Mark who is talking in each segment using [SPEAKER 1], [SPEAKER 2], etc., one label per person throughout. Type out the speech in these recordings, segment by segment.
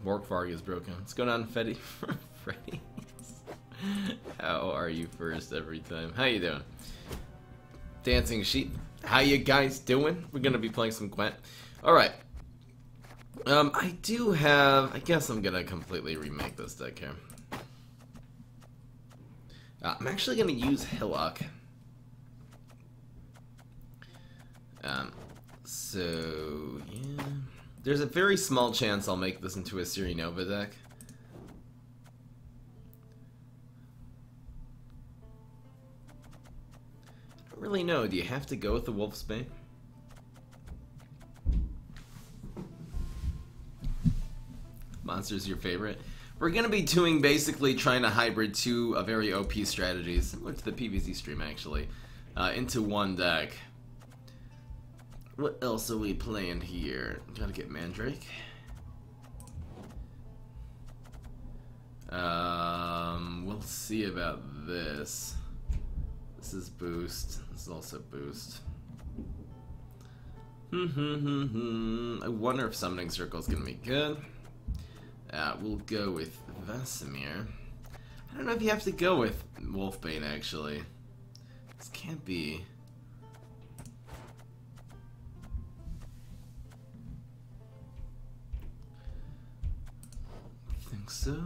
[SPEAKER 1] Morkvarg is broken. Let's go down Freddy. Freddy. How are you first every time? How you doing? Dancing Sheep. How you guys doing? We're gonna be playing some Gwent. Alright. I do have... I guess I'm gonna completely remake this deck here. I'm actually gonna use Hillock. So, yeah. There's a very small chance I'll make this into a Siri Nova deck. I don't really know. Do you have to go with the Wolf's Bane? Monster's your favorite? We're going to be doing basically trying to hybrid two very OP strategies, similar to the PvZ stream actually, into one deck. What else are we playing here? Gotta get Mandrake. We'll see about this. This is boost. This is also boost. I wonder if Summoning Circle is gonna be good. We'll go with Vesemir. I don't know if you have to go with Wolfbane actually. This can't be. I think so.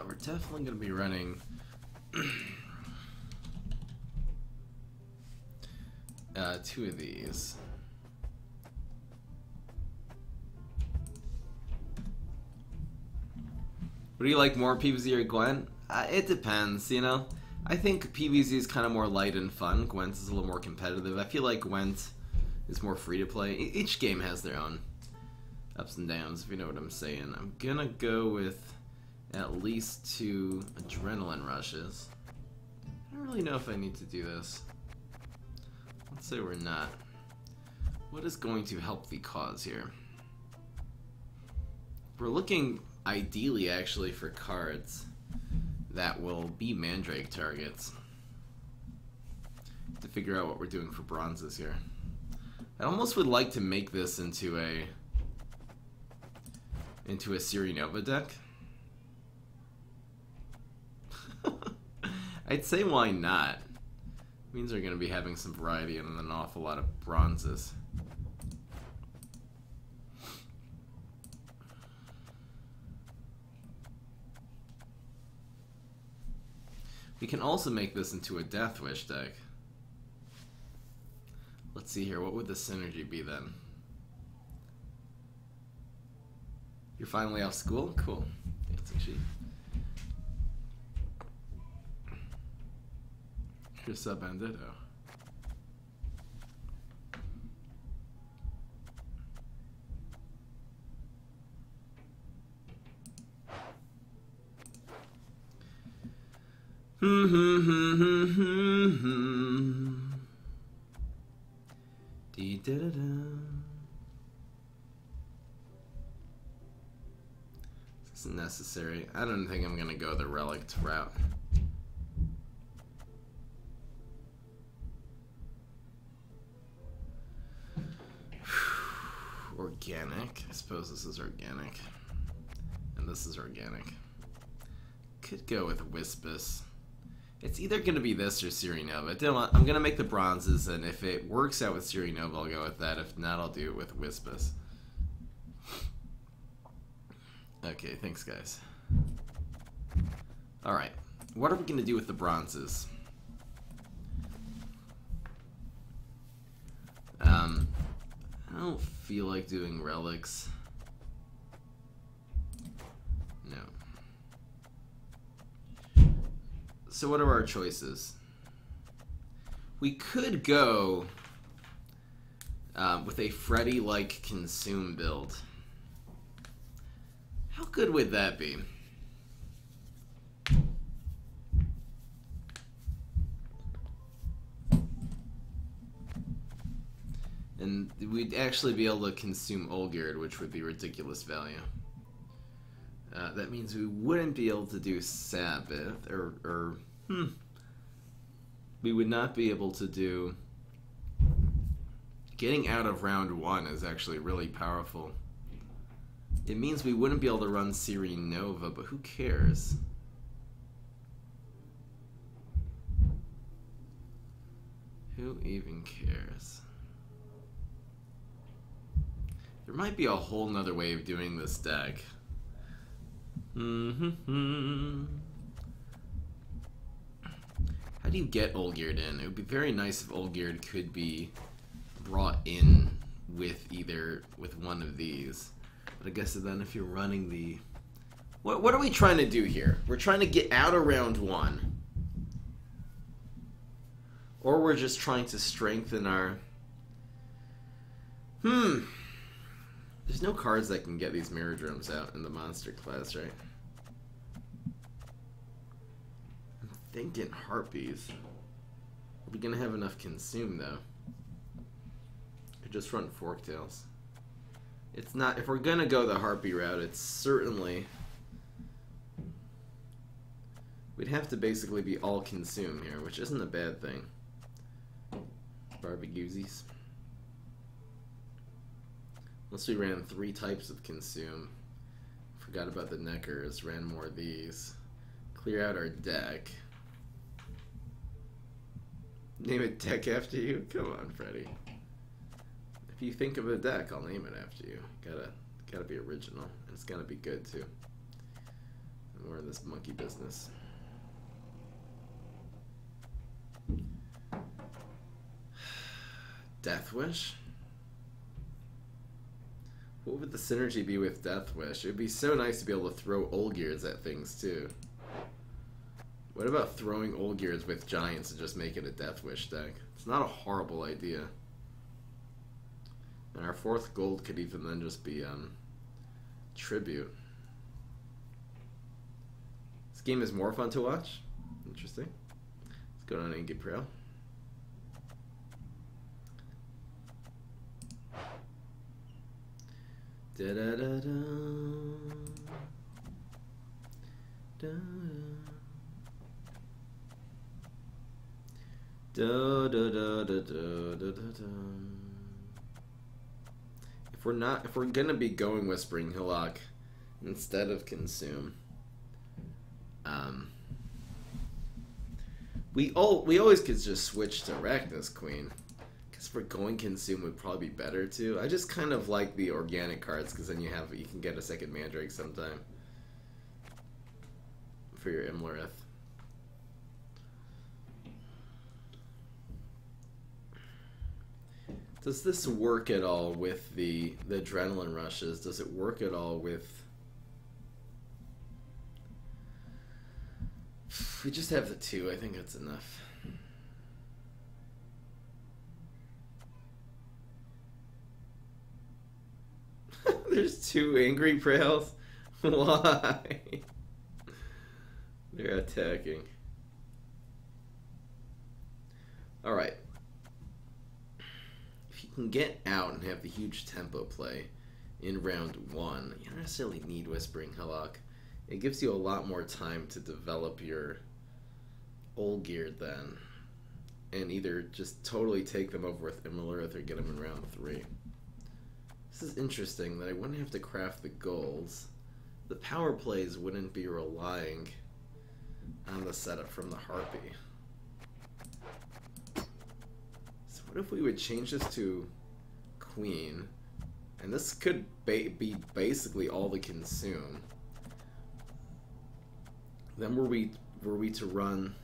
[SPEAKER 1] We're definitely going to be running two of these. What do you like more, PvZ or Gwent? It depends, you know. I think PvZ is kind of more light and fun. Gwent is a little more competitive. I feel like Gwent is more free to play. Each game has their own ups and downs, if you know what I'm saying. I'm gonna go with at least 2 adrenaline rushes. I don't really know if I need to do this. Let's say we're not. What is going to help the cause here? We're looking ideally actually for cards that will be Mandrake targets. To figure out what we're doing for bronzes here. I almost would like to make this into a Siri Nova deck. I'd say why not? It means we're going to be having some variety and an awful lot of bronzes. We can also make this into a Death Wish deck. Let's see here, what would the synergy be then? You're finally off school? Cool. Dancing Sheep. Here's Sub Bandito. This isn't necessary. I don't think I'm gonna go the relic route. Organic. I suppose this is organic. And this is organic. Could go with Wispus. It's either going to be this or Siri Nova. I'm going to make the bronzes, and if it works out with Siri Nova, I'll go with that. If not, I'll do it with Wispus. Okay, thanks, guys. Alright, what are we going to do with the bronzes? I don't feel like doing relics. No. So what are our choices? We could go with a Freddy-like consume build. How good would that be? And we'd actually be able to consume Olgierd, which would be ridiculous value. That means we wouldn't be able to do Sabbath, we would not be able to do... Getting out of round 1 is actually really powerful. It means we wouldn't be able to run Siri Nova, but who cares? Who even cares? There might be a whole nother way of doing this deck. How do you get Olgierd in? It would be very nice if Olgierd could be brought in with one of these. But I guess then if you're running the... What are we trying to do here? We're trying to get out of round 1. Or we're just trying to strengthen our... There's no cards that can get these mirror drums out in the monster class, right? I'm thinking harpies. Are we gonna have enough consume though? Or just run forktails? It's not. If we're gonna go the harpy route, it's certainly... We'd have to basically be all consume here, which isn't a bad thing. Barbecuesies. Unless we ran 3 types of consume. Forgot about the neckers, ran more of these. Clear out our deck. Name a deck after you? Come on, Freddy. If you think of a deck, I'll name it after you. Gotta be original. And it's gotta be good too. And we're in this monkey business. Death Wish? What would the synergy be with Death Wish? It would be so nice to be able to throw Olgierds at things too. What about throwing Olgierds with giants and just make it a Death Wish deck? It's not a horrible idea. And our 4th gold could even then just be Tribute. This game is more fun to watch. Interesting. Let's go down and get Pro. Da da da da. Da da da da da da da da. If we're gonna be going Whispering Hillock instead of Consume, we always could just switch to Arachnus Queen. Because for going Consume would probably be better too. I just kind of like the organic cards because then you can get a second Mandrake sometime for your Imlerith. Does this work at all with the adrenaline rushes? Does it work at all with... If we just have the 2, I think that's enough. There's 2 angry Prails? Why? They're attacking. Alright. If you can get out and have the huge tempo play in round 1, you don't necessarily need Whispering Hillock. It gives you a lot more time to develop your Olgierd then. And either just totally take them over with Imlerith or get them in round 3. This is interesting that I wouldn't have to craft the goals. The power plays wouldn't be relying on the setup from the Harpy. So what if we would change this to Queen? And this could be basically all the Consume. Then were we to run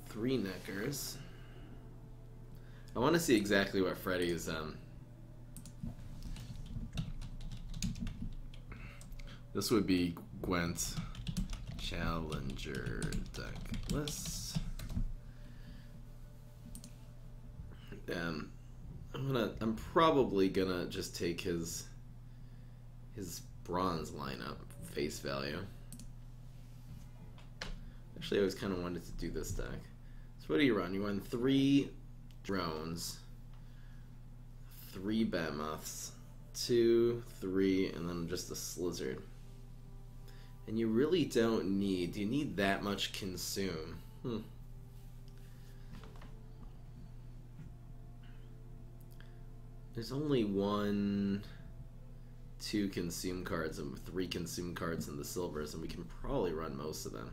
[SPEAKER 1] 3 Neckers. I want to see exactly what Freddy's this would be Gwent Challenger deck list. I'm probably gonna just take his bronze lineup face value. Actually, I always kind of wanted to do this deck. So what do you run? You run 3 drones, 3 Behemoths, 2, 3, and then just a Slizzard. And you really don't need... Do you need that much consume? There's only 1, 2 consume cards and 3 consume cards in the silvers, and we can probably run most of them.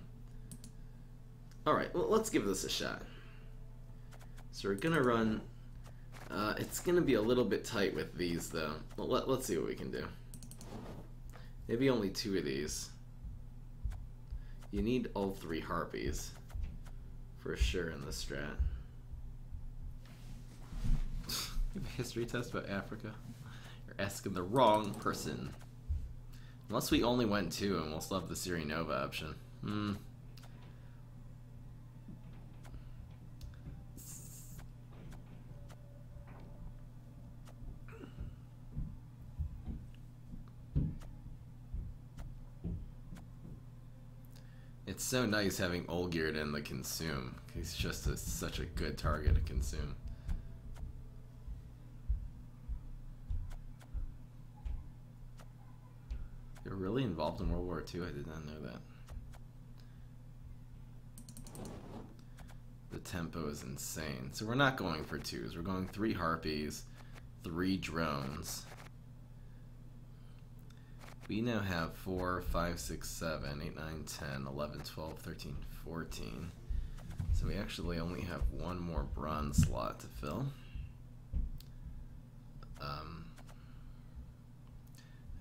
[SPEAKER 1] Alright, well, let's give this a shot. So we're gonna run... it's gonna be a little bit tight with these, though. Well, let's see what we can do. Maybe only 2 of these. You need all 3 harpies, for sure, in this strat. Give a history test about Africa. You're asking the wrong person. Unless we only went 2, and we'll still have the Siri Nova option. It's so nice having Olgierd in the consume. He's just such a good target to consume. They were really involved in World War II. I did not know that. The tempo is insane. So we're not going for 2s. We're going 3 harpies, 3 drones. We now have 4, 5, 6, 7, 8, 9, 10, 11, 12, 13, 14. So we actually only have 1 more bronze slot to fill. I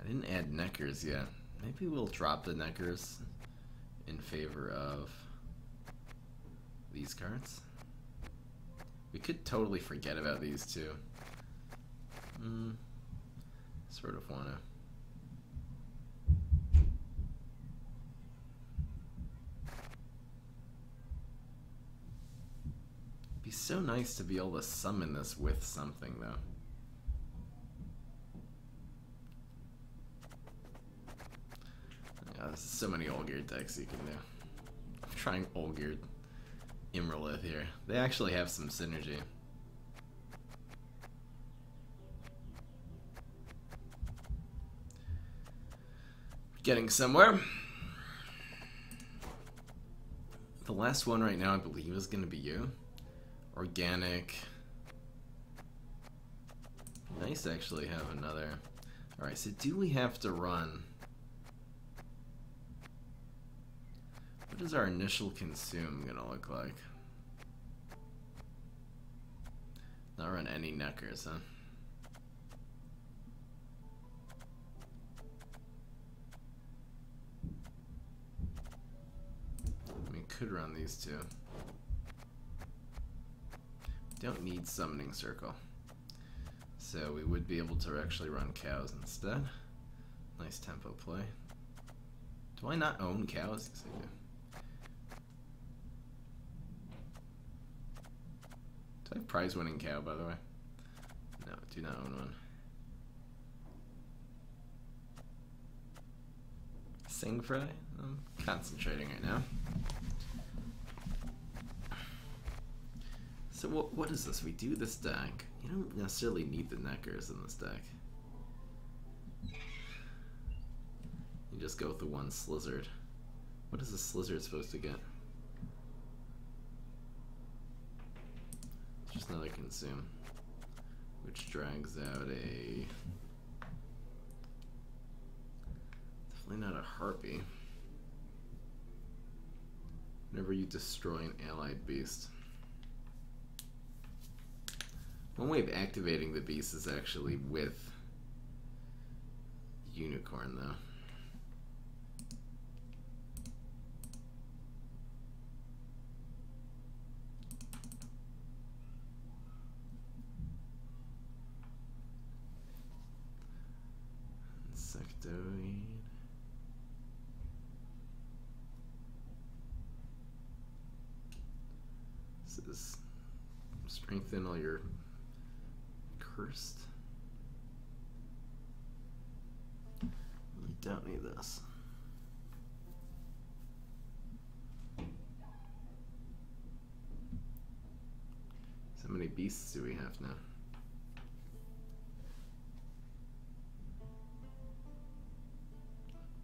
[SPEAKER 1] didn't add Neckers yet. Maybe we'll drop the Neckers in favor of these cards. We could totally forget about these two. Sort of want to. It'd be so nice to be able to summon this with something, though. Yeah, there's so many Olgierd decks you can do. I'm trying Olgierd Imralith here. They actually have some synergy. Getting somewhere. The last one right now, I believe, is going to be you. Organic. Nice to actually have another. Alright, so do we have to run? What is our initial consume going to look like? Not run any Neckers, huh? We could run these two. Don't need Summoning Circle. So we would be able to actually run cows instead. Nice tempo play. Do I not own cows? Yes, I do. Do I have prize winning cow, by the way? No, I do not own one. Sing Fry? I'm concentrating right now. So what is this? We do this deck. You don't necessarily need the Neckers in this deck. You just go with the one Slizzard. What is the Slizzard supposed to get? Just another consume, which drags out a... Definitely not a harpy. Whenever you destroy an allied beast. One way of activating the beast is actually with Unicorn, though. Insectoid. This is strengthen all your cursed. Really don't need this. So many beasts do we have now?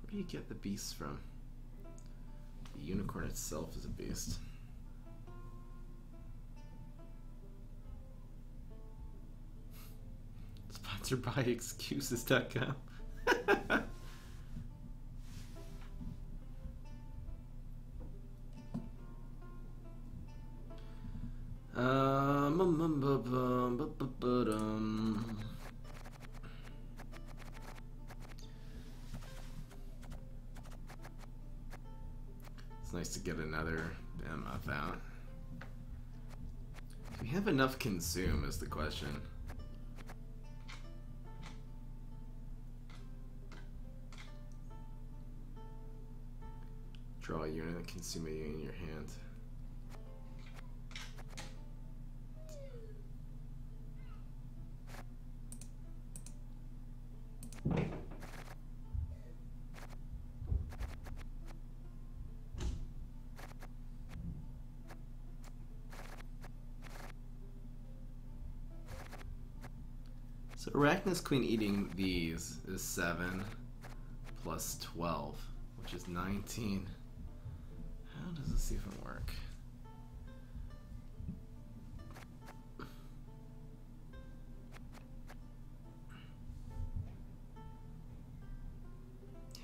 [SPEAKER 1] Where do you get the beasts from? The unicorn itself is a beast. Sponsored by excuses.com. It's nice to get another behemoth out. Do we have enough consume is the question. Draw a unit and consume a unit in your hand. So Arachna's Queen eating these is 7 plus 12, which is 19. How does this even work?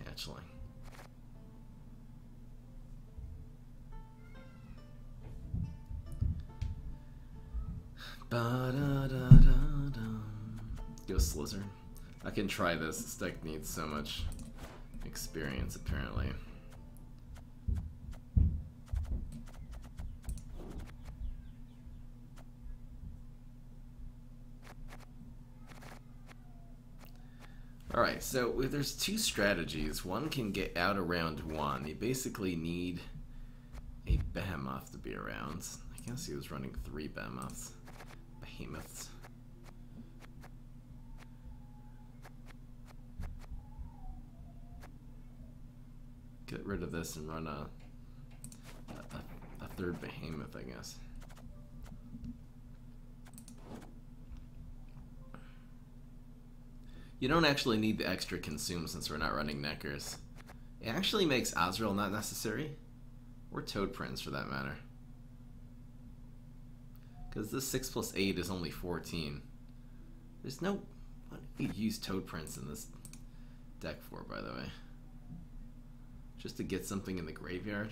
[SPEAKER 1] Hatchling. Ghost Lizard. I can try this. This deck needs so much experience, apparently. Alright, so there's two strategies. One can get out around 1. You basically need a behemoth to be around. I guess he was running 3 behemoths. Behemoths. Get rid of this and run a third behemoth, I guess. You don't actually need the extra consume since we're not running Neckers. It actually makes Azrael not necessary. Or Toad Prince for that matter. Because this 6 plus 8 is only 14. There's no... What do you use Toad Prince in this deck for, by the way? Just to get something in the graveyard?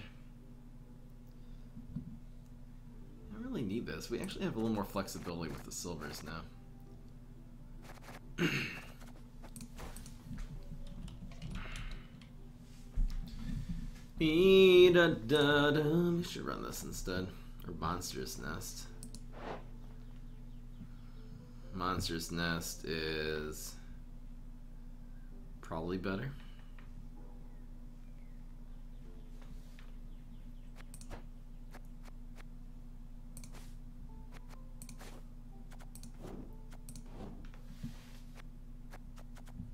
[SPEAKER 1] I don't really need this. We actually have a little more flexibility with the silvers now. We should run this instead. Or Monster's Nest. Monster's Nest is probably better.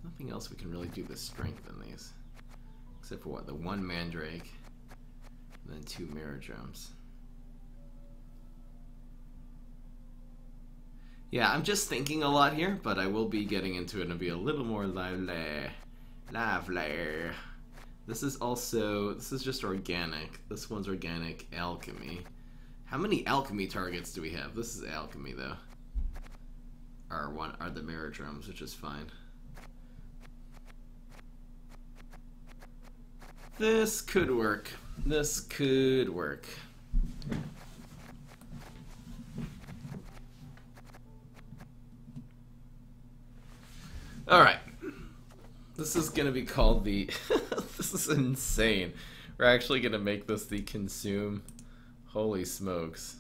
[SPEAKER 1] Nothing else we can really do to strengthen these. Except for what? The 1 Mandrake, and then 2 Mirror Drums. Yeah, I'm just thinking a lot here, but I will be getting into it and be a little more lively. This is just organic. This one's organic alchemy. How many alchemy targets do we have? This is alchemy though. Are the Mirror Drums, which is fine. This could work. This could work. Alright. This is going to be called the... This is insane. We're actually going to make this the consume... Holy smokes.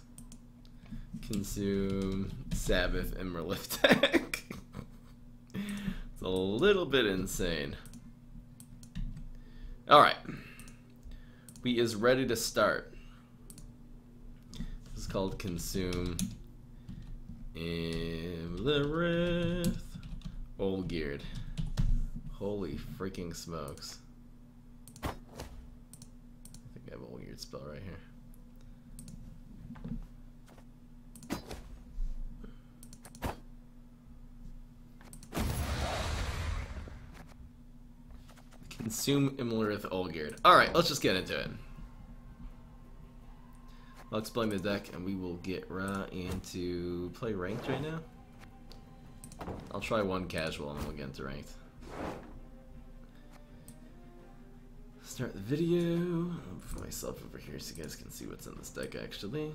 [SPEAKER 1] Consume Sabbath Emerald deck. It's a little bit insane. Alright. We is ready to start. This is called Consume Imlerith Olgierd. Holy freaking smokes. I think I have Olgierd spell right here. Consume Imlerith Olgierd. Alright, let's just get into it. I'll explain the deck, and we will get right into play ranked right now. I'll try one casual, and then we'll get into ranked. Start the video. I'll put myself over here so you guys can see what's in this deck, actually.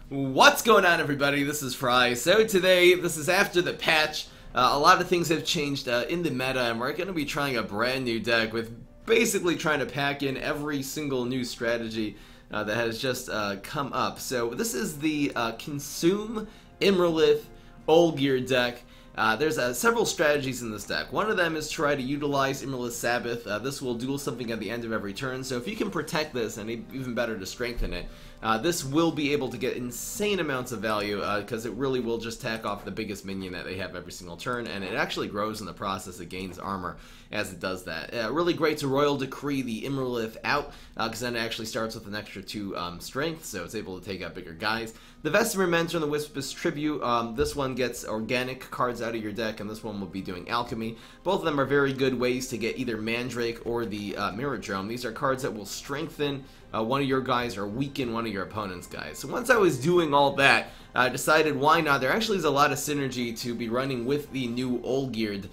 [SPEAKER 1] What's going on, everybody? This is Fry. So today, this is after the patch. A lot of things have changed in the meta, and we're going to be trying a brand new deck with basically trying to pack in every single new strategy that has just come up. So this is the Consume Imralith Olgierd deck. There's several strategies in this deck. One of them is try to utilize Imralith Sabbath. This will duel something at the end of every turn, so if you can protect this, and even better to strengthen it, this will be able to get insane amounts of value because it really will just tack off the biggest minion that they have every single turn, and it actually grows in the process. It gains armor as it does that. Really great to Royal Decree the Imralith out because then it actually starts with an extra 2 strength, so it's able to take out bigger guys. The Vestimer Mentor and the Wisp's Tribute, this one gets organic cards out of your deck, and this one will be doing Alchemy. Both of them are very good ways to get either Mandrake or the Mirrodrome. These are cards that will strengthen one of your guys or weaken one of your opponent's guys. So once I was doing all that, I decided why not. There actually is a lot of synergy to be running with the new Olgierd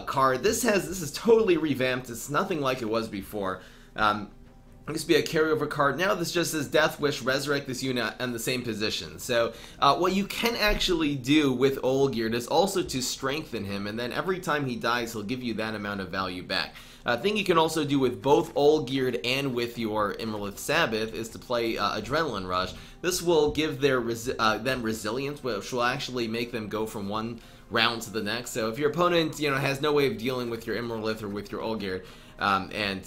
[SPEAKER 1] card. This is totally revamped. It's nothing like it was before. It used to be a carryover card. Now this just says Death Wish, resurrect this unit in the same position. So what you can actually do with Olgierd is also to strengthen him, and then every time he dies, he'll give you that amount of value back. A thing you can also do with both Olgierd and with your Imralith Sabbath is to play Adrenaline Rush. This will give them resilience, which will actually make them go from one round to the next. So if your opponent, has no way of dealing with your Imralith or with your Olgierd, and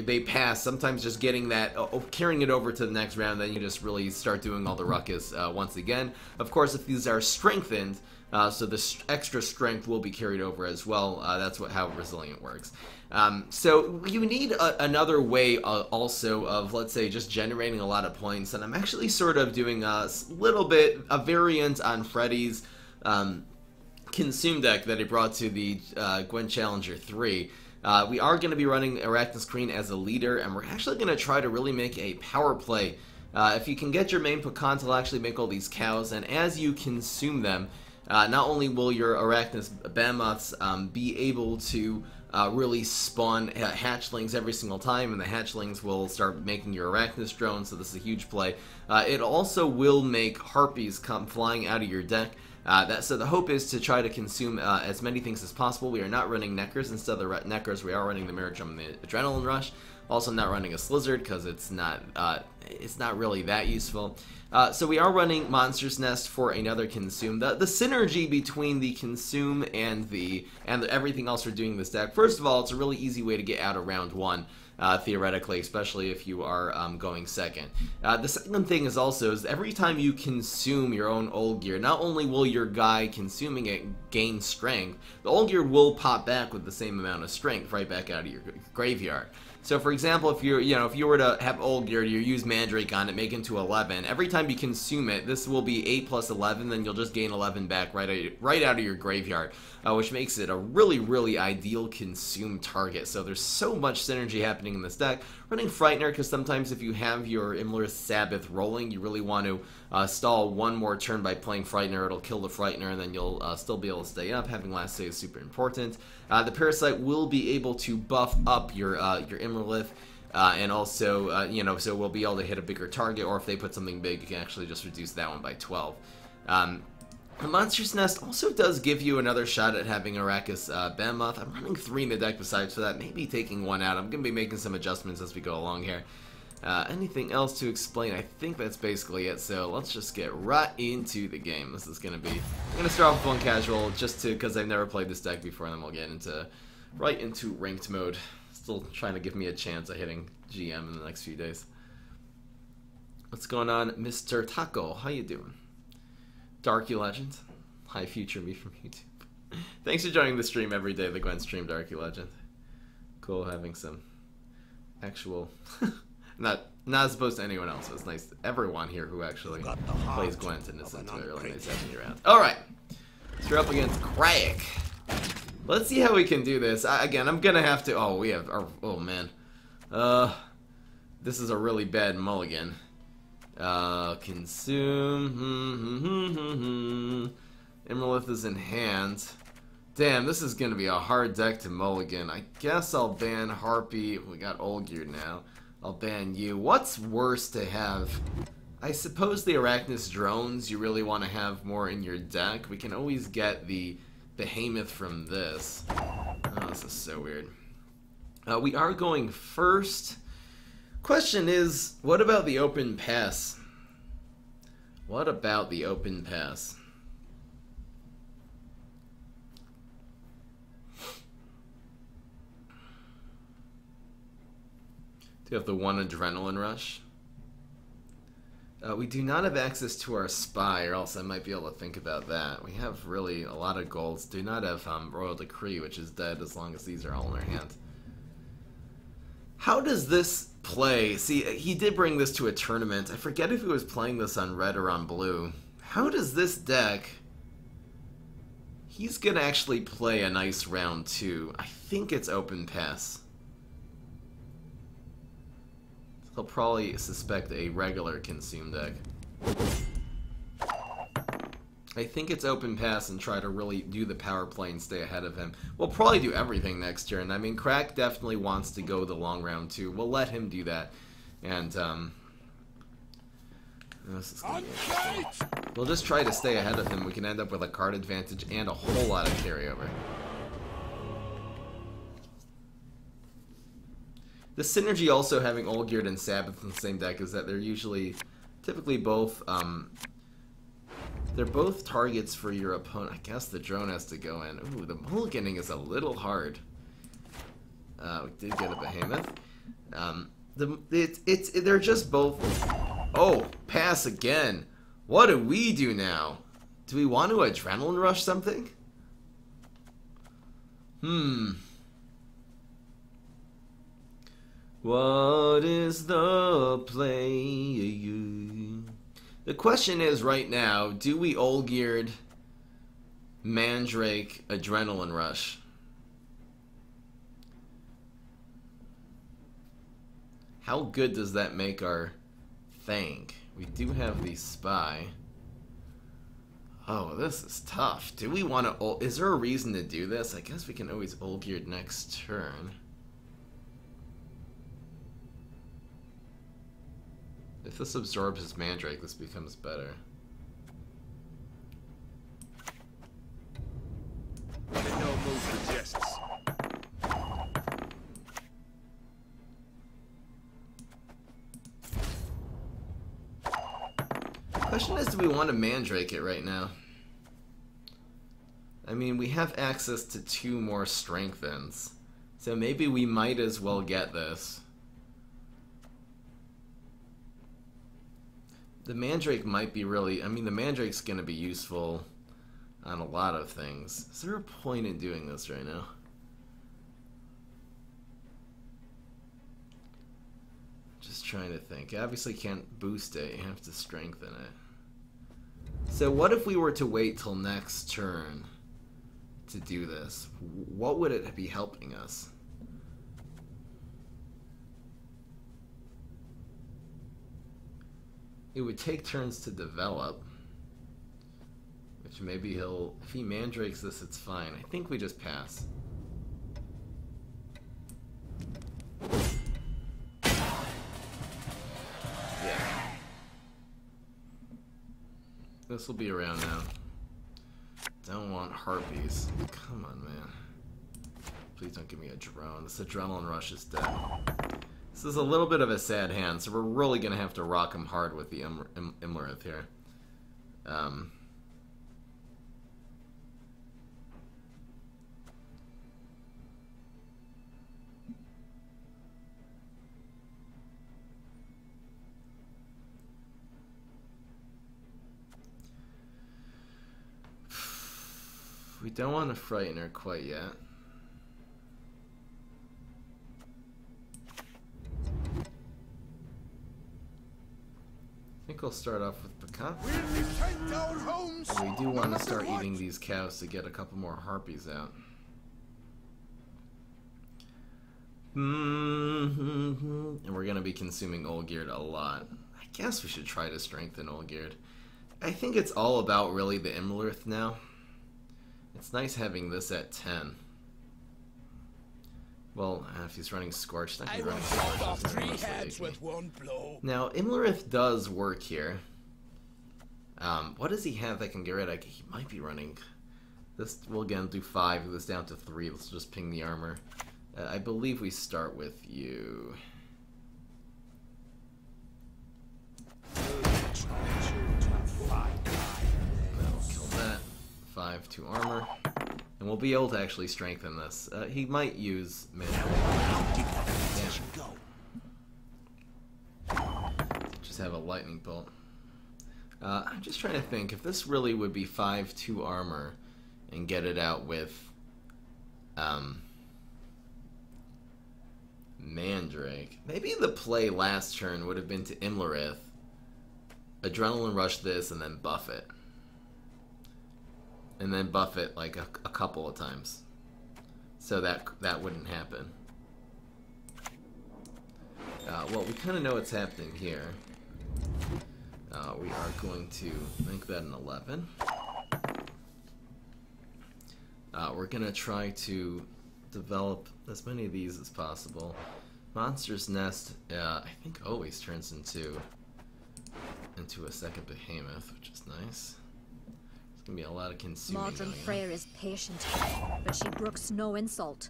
[SPEAKER 1] they pass, sometimes just getting that, carrying it over to the next round, then you just really start doing all the ruckus once again. Of course, if these are strengthened, so the extra strength will be carried over as well. That's how Resilient works. So you need another way also of, let's say, just generating a lot of points, and I'm actually sort of doing a little bit, a variant on Freddy's Consume deck that he brought to the Gwent Challenger 3. We are going to be running Arachnus Queen as a leader, and we're actually going to try to really make a power play. If you can get your main Pecan to actually make all these cows, and as you consume them, not only will your Arachnus Behemoths be able to really spawn hatchlings every single time, and the hatchlings will start making your Arachnus drones, so this is a huge play. It also will make Harpies come flying out of your deck. So the hope is to try to consume as many things as possible. We are not running Neckers. Instead of the Neckers, we are running the Mirrodrome and the Adrenaline Rush. Also not running a Slizzard because it's not really that useful. So we are running Monster's Nest for another Consume. The synergy between the Consume and everything else we're doing in this deck. First of all, it's a really easy way to get out of round 1. Theoretically, especially if you are going second. The second thing is also every time you consume your own Olgierd, not only will your guy consuming it gain strength, the Olgierd will pop back with the same amount of strength right back out of your graveyard. So, for example, if you were to have Olgierd, you use Mandrake on it, make it into 11. Every time you consume it, this will be 8 plus 11, then you'll just gain 11 back right out of your graveyard, which makes it a really, really ideal consume target. So there's so much synergy happening in this deck. Running Frightener, because sometimes if you have your Imralith Sabbath rolling, you really want to stall one more turn by playing Frightener. It'll kill the Frightener, and then you'll still be able to stay up. Having last say is super important. The Parasite will be able to buff up your Imralith, and also, so we'll be able to hit a bigger target, or if they put something big, you can actually just reduce that one by 12. The Monster's Nest also does give you another shot at having Arachnus Behemoth. I'm running 3 in the deck besides for that, maybe taking 1 out. I'm going to be making some adjustments as we go along here. Anything else to explain? I think that's basically it, so let's just get right into the game. This is going to be... I'm going to start off with 1 casual, just because I've never played this deck before, and then we'll get right into ranked mode. Still trying to give me a chance at hitting GM in the next few days. What's going on, Mr. Taco? How you doing? Darky Legend. Hi, future me from YouTube. Thanks for joining the stream every day, the Gwent stream, Darky Legend. Cool having some actual... not as opposed to anyone else. It's nice everyone here who actually plays Gwent, and it's really nice having you around. Alright. So we're up against Craig. Let's see how we can do this. Again, I'm gonna have to... Oh, we have... Oh, man. this is a really bad mulligan. Consume. Immolith is in hand. Damn, this is gonna be a hard deck to mulligan. I guess I'll ban Harpy. We got Olgierd now. I'll ban you. What's worse to have? I suppose the Arachnus drones you really want to have more in your deck. We can always get the Behemoth from this. Oh, this is so weird. We are going first. Question is, what about the open pass? What about the open pass? Do you have the one adrenaline rush? We do not have access to our spy, or else I might be able to think about that. We have really a lot of golds. Do not have Royal Decree, which is dead as long as these are all in our hand. How does this play? See, he did bring this to a tournament. I forget if he was playing this on red or on blue. How does this deck... He's going to actually play a nice round 2. I think it's open pass. He'll probably suspect a regular consume deck. I think it's open pass and try to really do the power play and stay ahead of him. We'll probably do everything next turn. I mean, Crack definitely wants to go the long round too. We'll let him do that. And, this is gonna be interesting. We'll just try to stay ahead of him. We can end up with a card advantage and a whole lot of carryover. The synergy also having Olgierd and Sabbath in the same deck is that they're typically both, they're both targets for your opponent. I guess the drone has to go in. Ooh, the mulliganing is a little hard. We did get a Behemoth. They're just both... Oh, pass again. What do we do now? Do we want to adrenaline rush something? What is the play? The question is right now, do we Olgierd, Mandrake, Adrenaline Rush? How good does that make our thing? We do have the Spy. Oh, this is tough. Do we want to... Is there a reason to do this? I guess we can always Olgierd next turn. If this absorbs his Mandrake, this becomes better. Question is, do we want to Mandrake it right now? I mean, we have access to 2 more strengthens, so maybe we might as well get this. The Mandrake might be really... I mean, the Mandrake's going to be useful on a lot of things. Is there a point in doing this right now? Just trying to think. You obviously can't boost it. You have to strengthen it. So what if we were to wait till next turn to do this? What would it be helping us? It would take turns to develop, which maybe he'll... If he Mandrakes this, it's fine. I think we just pass. Yeah. This will be around now. Don't want harpies. Come on, man. Please don't give me a drone. This adrenaline rush is dead. This is a little bit of a sad hand, so we're really going to have to rock him hard with the Imlerith here. We don't want to frighten her quite yet. I think we'll start off with Pecan. We do want to start eating these cows to get a couple more harpies out. And we're we're going to be consuming Olgierd a lot. I guess we should try to strengthen Olgierd. I think it's all about really the Imlerith now. It's nice having this at 10. Well, if he's running Scorched, I can run Scorched. Now, Imlerith does work here. What does he have that can get rid of? He might be running... This will again do 5, this down to 3. Let's just ping the armor. I believe we start with you. That'll kill that. 5 to armor. And we'll be able to actually strengthen this. He might use mana. Just have a lightning bolt. I'm just trying to think if this really would be 5 to armor and get it out with Mandrake. Maybe the play last turn would have been to Imlerith, Adrenaline Rush this, and then buff it. And then buff it like a couple of times. So that wouldn't happen. Well, we kind of know what's happening here. We are going to make that an 11. We're going to try to develop as many of these as possible. Monster's Nest, I think always turns into a second behemoth, which is nice. There's going to be a lot of consuming.
[SPEAKER 2] Modern Freyr is patient, but she brooks no insult.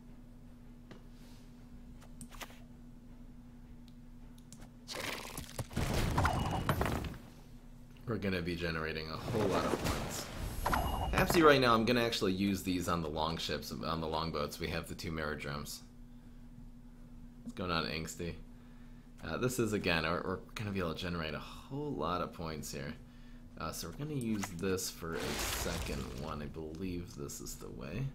[SPEAKER 1] We're going to be generating a whole lot of points. Actually, right now, I'm going to actually use these on the long ships, on the longboats. We have the 2 Merodromes. What's going on, Angsty? This is, again, we're going to be able to generate a whole lot of points here. So we're going to use this for a second one. I believe this is the way.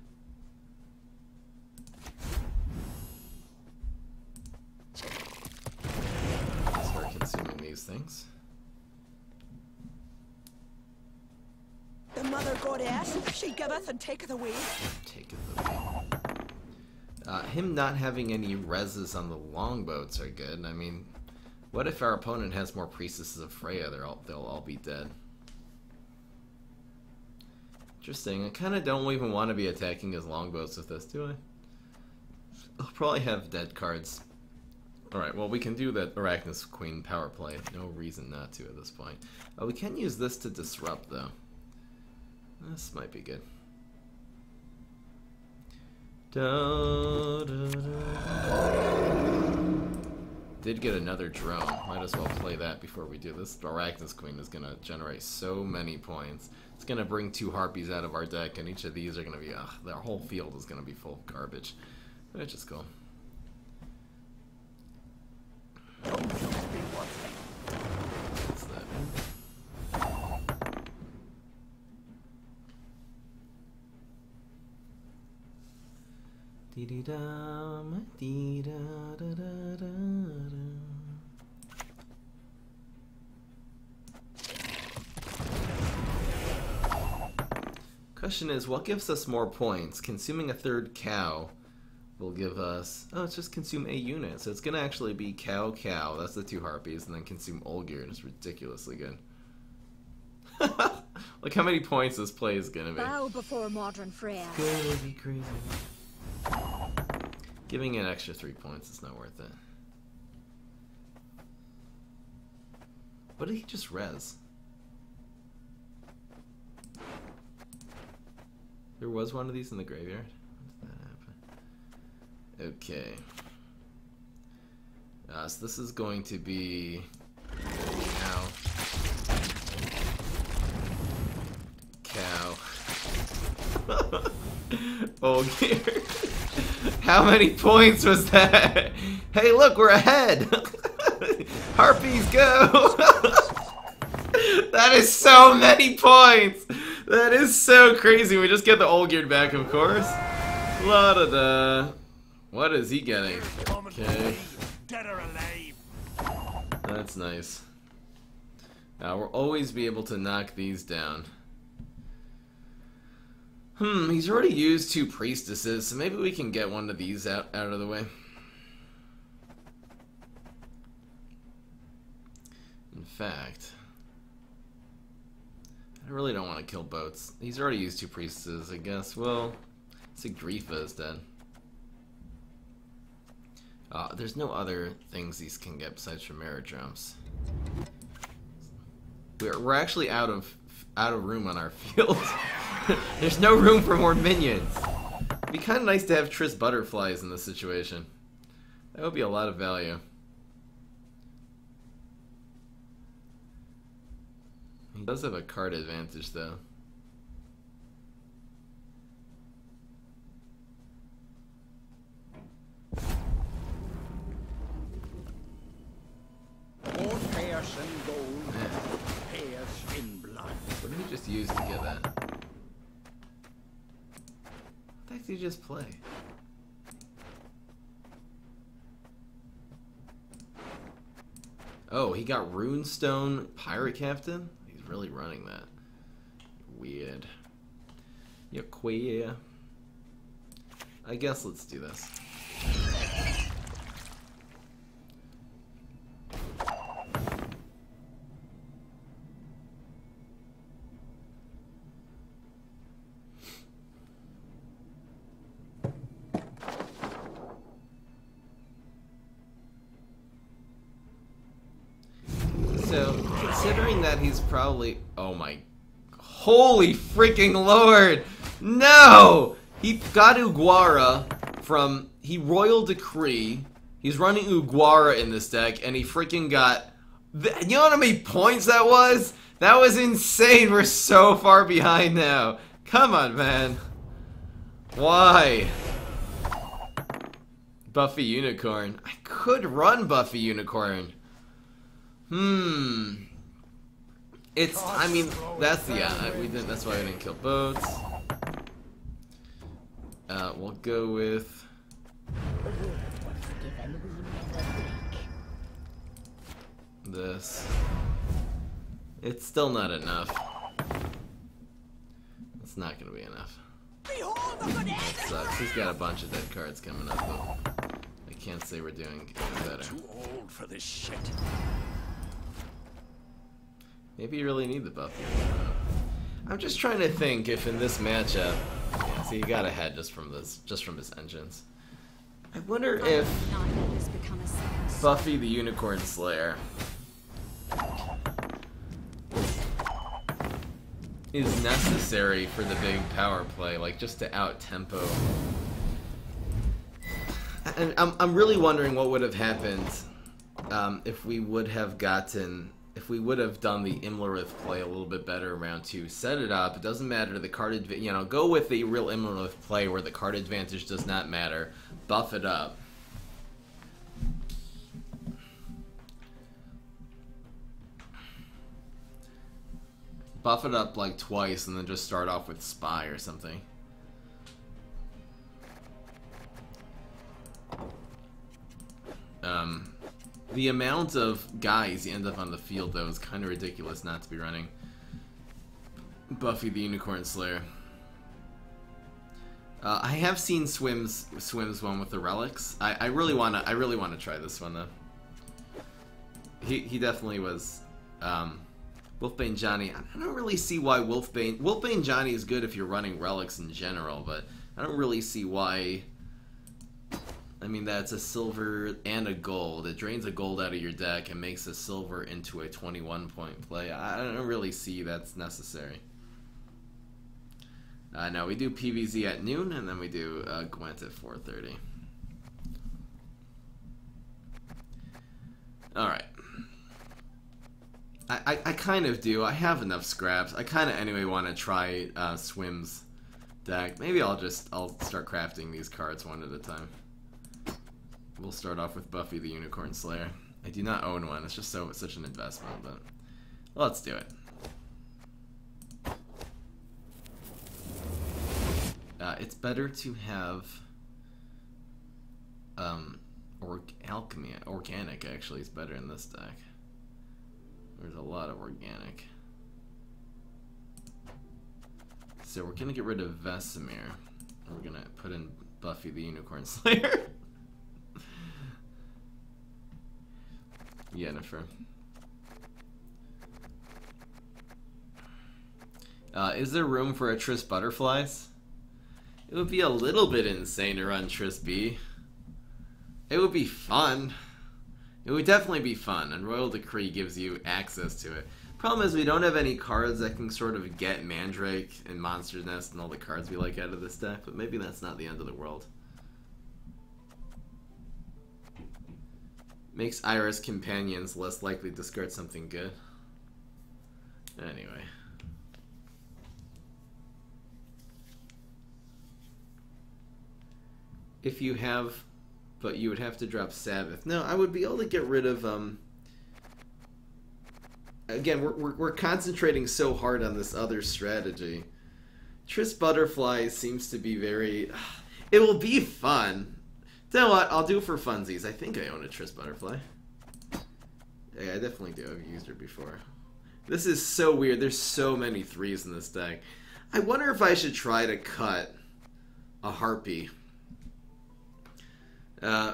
[SPEAKER 1] Start consuming these things.
[SPEAKER 3] The mother goddess, she giveth and taketh away.
[SPEAKER 1] Taketh away. Him not having any reses on the longboats are good. I mean, what if our opponent has more priestesses of Freya? They'll all be dead. Interesting. I kind of don't even want to be attacking his longboats with this, do I? I'll probably have dead cards. Alright, well, we can do the Arachnus Queen power play. No reason not to at this point. We can use this to disrupt, though. This might be good. Did get another drone. Might as well play that before we do this. Arachnus Queen is going to generate so many points. It's going to bring 2 Harpies out of our deck, and each of these are going to be... their whole field is going to be full of garbage. Which is cool. What's that? Question is, what gives us more points? Consuming a 3rd cow will give us... Oh, it's just consume a unit. So it's going to actually be cow, cow. That's the 2 Harpies. And then consume Olgierd. It's ridiculously good. Look how many points this play is going to be.
[SPEAKER 2] Bow before modern Freya.
[SPEAKER 1] It's going to be crazy. Giving an extra 3 points is not worth it. What did he just res? There was one of these in the graveyard. When did that happen? Okay. So this is going to be cow. Cow. Olgierd. How many points was that? Hey, look, we're ahead. Harpies, go. That is so many points. That is so crazy. We just get the Olgierd back, of course. La da da. What is he getting? Okay. That's nice. Now we'll always be able to knock these down. He's already used 2 priestesses, so maybe we can get one of these out of the way. fact, I really don't want to kill boats. He's already used 2 priestesses, I guess. Well, Sigrifa is dead. There's no other things these can get besides from aerodromes. We're actually out of room on our field. There's no room for more minions. It'd be kind of nice to have Triss butterflies in this situation. That would be a lot of value. He does have a card advantage, though.
[SPEAKER 4] More pairs in gold, pairs in blood.
[SPEAKER 1] What did he just use to get that? What the heck did he just play? Oh, he got Runestone Pirate Captain? He's really running that. Weird. Yeah, queer. I guess let's do this. So, considering that he's probably... Oh my... Holy freaking lord! No! He got Uguara from... He Royal Decree. He's running Uguara in this deck, and he freaking got... You know how many points that was? That was insane! We're so far behind now. Come on, man. Why? Buffy Unicorn. I could run Buffy Unicorn. It's, I mean, that's, yeah, we didn't, that's why we didn't kill boats. We'll go with... this. It's still not enough. It's not gonna be enough.
[SPEAKER 3] Behold the good end!
[SPEAKER 1] Sucks. He's got a bunch of dead cards coming up, but I can't say we're doing any better.
[SPEAKER 4] Too old for this shit.
[SPEAKER 1] Maybe you really need the Buffy. I'm just trying to think if in this matchup, yeah, see, he got ahead just from his engines. I wonder if Buffy the Unicorn Slayer is necessary for the big power play, like just to out tempo. And I'm really wondering what would have happened if we would have gotten. If we would have done the Imlerith play a little bit better in round 2, set it up, it doesn't matter, the card advantage, you know, go with the real Imlerith play where the card advantage does not matter, buff it up. Buff it up like twice and then just start off with Spy or something. The amount of guys you end up on the field, though, is kind of ridiculous not to be running Buffy the Unicorn Slayer. I have seen Swims one with the relics. I really wanna try this one though. He definitely was. Wolfbane Johnny. I don't really see why Wolfbane Johnny is good if you're running relics in general, but I don't really see why. I mean, that's a silver and a gold. It drains a gold out of your deck and makes a silver into a 21-point play. I don't really see that's necessary. No, we do PVZ at noon, and then we do Gwent at 4:30. Alright. I kind of do. I have enough scraps. I kind of anyway want to try Swim's deck. Maybe I'll start crafting these cards one at a time. We'll start off with Buffy the Unicorn Slayer. I do not own one. It's just such an investment, but let's do it. It's better to have alchemy. Organic actually is better in this deck. There's a lot of organic. So we're gonna get rid of Vesemir. We're gonna put in Buffy the Unicorn Slayer. Yennefer. Is there room for a Triss Butterflies? It would be a little bit insane to run Triss B. It would be fun. It would definitely be fun, and Royal Decree gives you access to it. Problem is we don't have any cards that can sort of get Mandrake and Monster's Nest and all the cards we like out of this deck, but maybe that's not the end of the world. Makes Iris Companions less likely to discard something good. Anyway. If you have... But you would have to drop Sabbath. No, I would be able to get rid of... Again, we're concentrating so hard on this other strategy. Triss Butterfly seems to be very... It will be fun. You know what? I'll do it for funsies. I think I own a Triss Butterfly. Yeah, I definitely do. I've used her before. This is so weird. There's so many 3s in this deck. I wonder if I should try to cut a Harpy.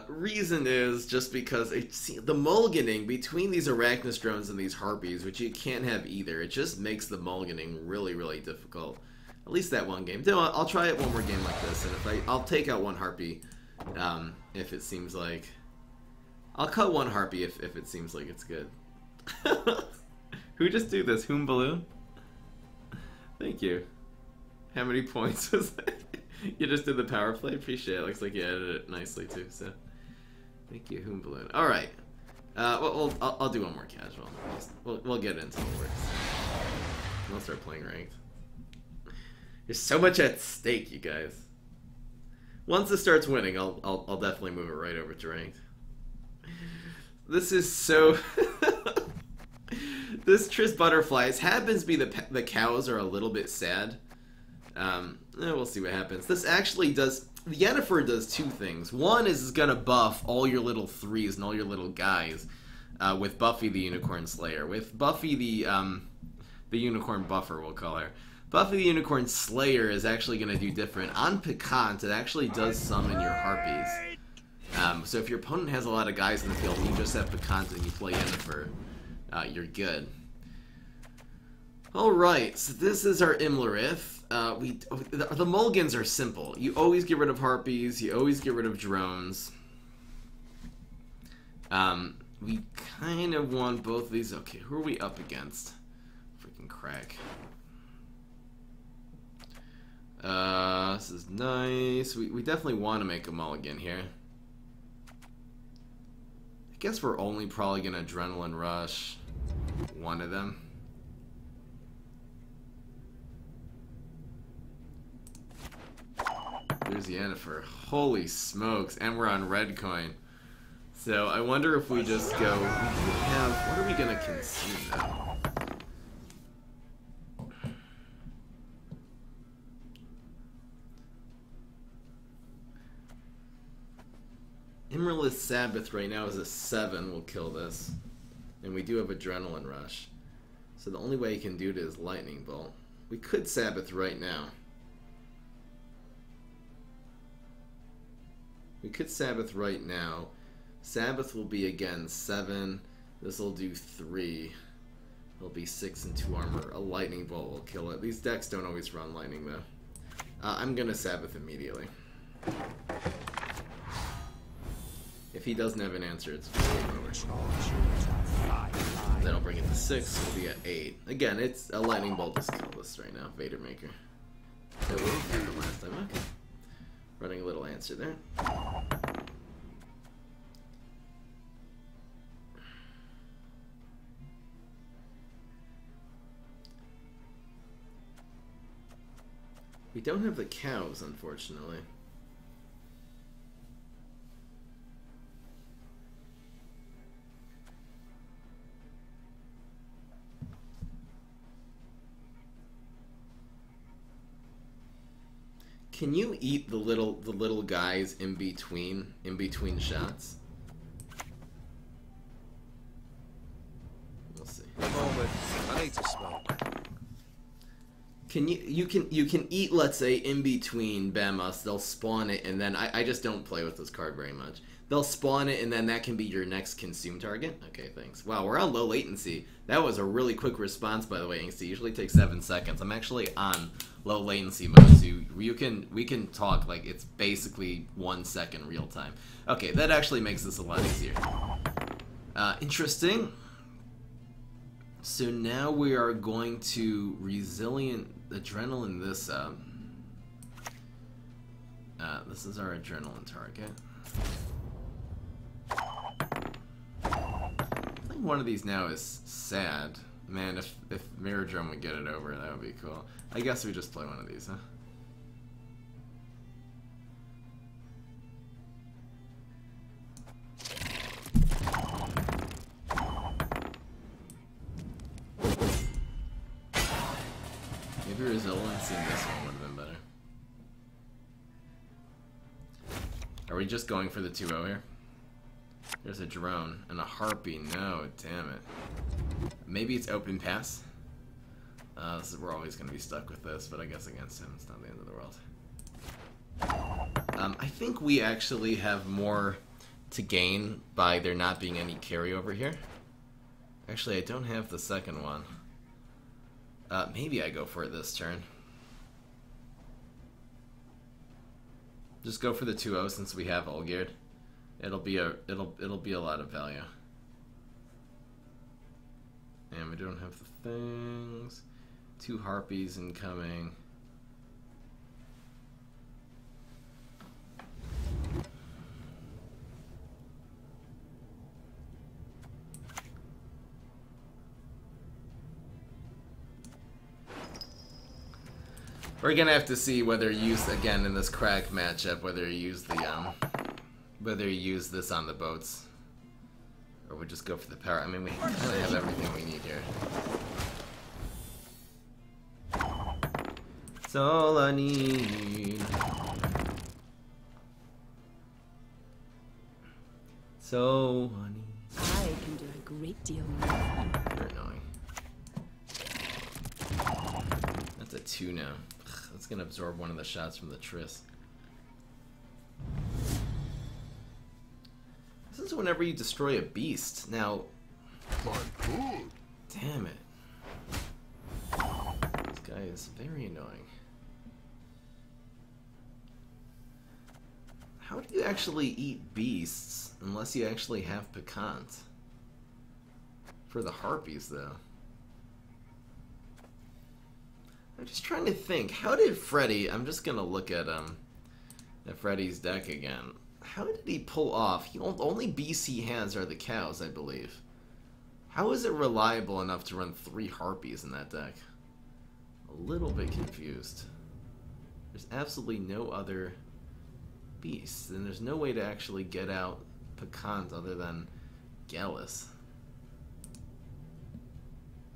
[SPEAKER 1] Reason is just because the mulliganing between these Arachnus drones and these Harpies, which you can't have either, it just makes the mulliganing really, really difficult. At least that one game. I'll try it one more game like this, and if I'll take out one Harpy, if it seems like... I'll cut one Harpy if it seems like it's good. Who just do this? Hoom Balloon? Thank you. How many points was that? You just did the power play? Appreciate it. Looks like you edited it nicely too, so... Thank you, Hoom Balloon. Alright. Well, I'll do one more casual. We'll get into the works. We'll start playing ranked. There's so much at stake, you guys. Once it starts winning, I'll definitely move it right over to ranked. This is so... This Triss Butterflies happens to be the cows are a little bit sad. We'll see what happens. This actually does... The Yennefer does two things. One is it's gonna buff all your little 3s and all your little guys with Buffy the Unicorn Slayer. With Buffy the Unicorn Buffer, we'll call her. Buffy the Unicorn Slayer is actually gonna do different. On Piquant, it actually does summon your Harpies. So if your opponent has a lot of guys in the field and you just have Piquant and you play Yennefer, you're good. Alright, so this is our Imlerith. The mulligans are simple. You always get rid of Harpies, you always get rid of drones. We kind of want both of these. Okay, who are we up against? Freaking crack. This is nice. We definitely want to make a mulligan here. I guess we're only probably going to Adrenaline Rush one of them. There's Yennefer. Holy smokes. And we're on red coin. So I wonder if we just go... what are we going to consume now? Imrelith Sabbath right now is a 7. We'll kill this. And we do have Adrenaline Rush. So the only way you can do it is Lightning Bolt. We could Sabbath right now. We could Sabbath right now. Sabbath will be, again, 7. This will do 3. It'll be 6 and 2 armor. A Lightning Bolt will kill it. These decks don't always run Lightning, though. I'm going to Sabbath immediately. If he doesn't have an answer, it's over. Then I'll bring it to 6. We'll be at 8. Again, it's a Lightning Bolt just kill this right now. Vader Maker. So we had it last time. Okay. Running a little answer there. We don't have the cows, unfortunately. Can you eat the little guys in between shots? We'll see.
[SPEAKER 5] Moment. I need to smoke.
[SPEAKER 1] Can you can eat, let's say, in between Bamus, they'll spawn it, and then I just don't play with this card very much. they'll spawn it, and then that can be your next consume target. Okay, thanks. Wow, we're on low latency. That was a really quick response, by the way, Angsty. Usually takes 7 seconds. I'm actually on low latency mode, so we can talk like it's basically 1 second real time. Okay, that actually makes this a lot easier. Interesting. So now we are going to resilient adrenaline this up. This is our adrenaline target. I think one of these now is sad. Man, if Mirror Drum would get it over, that would be cool. I guess we just play one of these, huh? Maybe resiliency in this one would have been better. Are we just going for the 2-0 here? There's a drone and a harpy. No, damn it. Maybe it's open pass. We're always going to be stuck with this, but I guess against him, it's not the end of the world. I think we actually have more to gain by there not being any carryover here. Actually, I don't have the second one. Maybe I go for it this turn. Just go for the 2-0 since we have Olgierd. It'll be a lot of value. And we don't have the things. 2 harpies incoming. We're gonna have to see whether you use again in this crack matchup whether you use the whether you use this on the boats or we just go for the power. I mean, we kind of have everything we need here. That's all I need. So honey.
[SPEAKER 2] I can do a great deal more.
[SPEAKER 1] You're annoying. That's a 2 now. That's gonna absorb one of the shots from the Triss. This is whenever you destroy a beast. Now, damn it. This guy is very annoying. How do you actually eat beasts unless you actually have piquant? For the harpies, though. I'm just trying to think. How did Freddy... I'm just going to look at Freddy's deck again. How did he pull off... only beasts he has are the cows, I believe. How is it reliable enough to run 3 harpies in that deck? A little bit confused. There's absolutely no other beasts. And there's no way to actually get out piquant other than Gallus.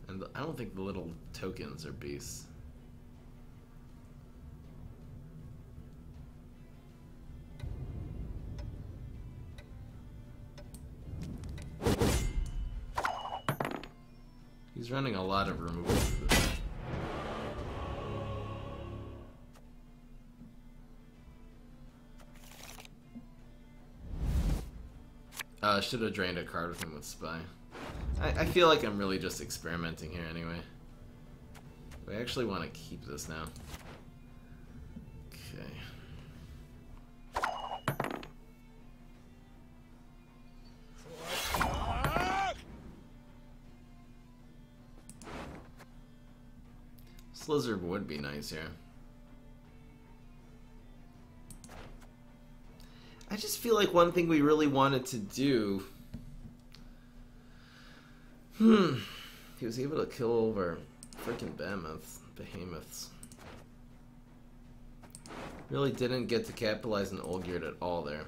[SPEAKER 1] And I don't think the little tokens are beasts. He's running a lot of removal for this. Should have drained a card with him with Spy. I feel like I'm really just experimenting here anyway. We actually want to keep this now. Okay. Slizzard would be nice here. I just feel like one thing we really wanted to do... He was able to kill over freaking behemoths. Really didn't get to capitalize on Olgierd at all there.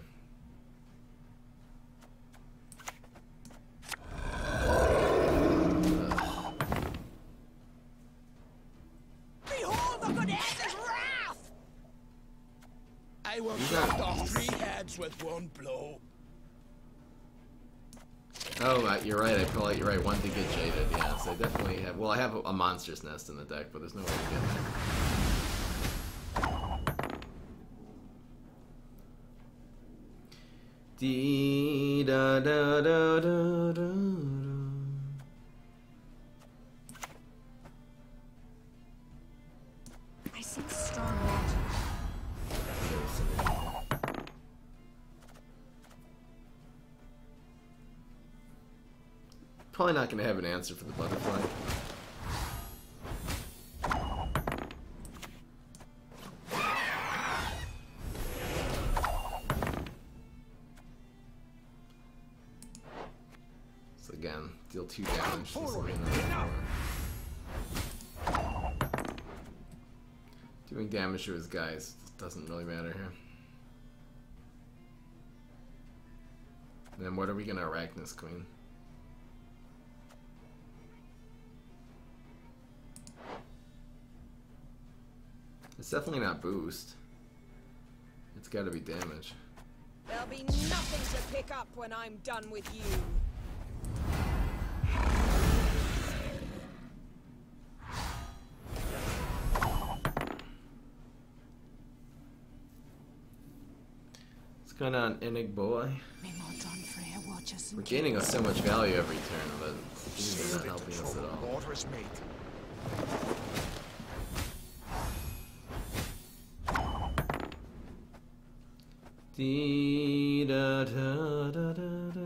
[SPEAKER 3] Behold the good Ed's wrath!
[SPEAKER 4] I will
[SPEAKER 1] You got
[SPEAKER 4] cut off
[SPEAKER 1] beasts.
[SPEAKER 4] 3 heads with 1 blow.
[SPEAKER 1] Oh, you're right. You're right. One to get jaded. Yeah, so I definitely have. Well, I have a monster's nest in the deck, but there's no way to get there. Dee da da da da da.
[SPEAKER 2] I sense strong magic.
[SPEAKER 1] Probably not going to have an answer for the butterfly. So again, deal 2 damage. Doing damage to his guys doesn't really matter here. And then what are we going to Arachnus Queen? It's definitely not boost. It's gotta be damage.
[SPEAKER 3] There'll be nothing to pick up when I'm done with you.
[SPEAKER 1] What's going on, Enig boy? We're gaining so much value every turn, but it's not helping us at all.
[SPEAKER 4] Water is made.
[SPEAKER 1] Dee, da, da, da, da, da.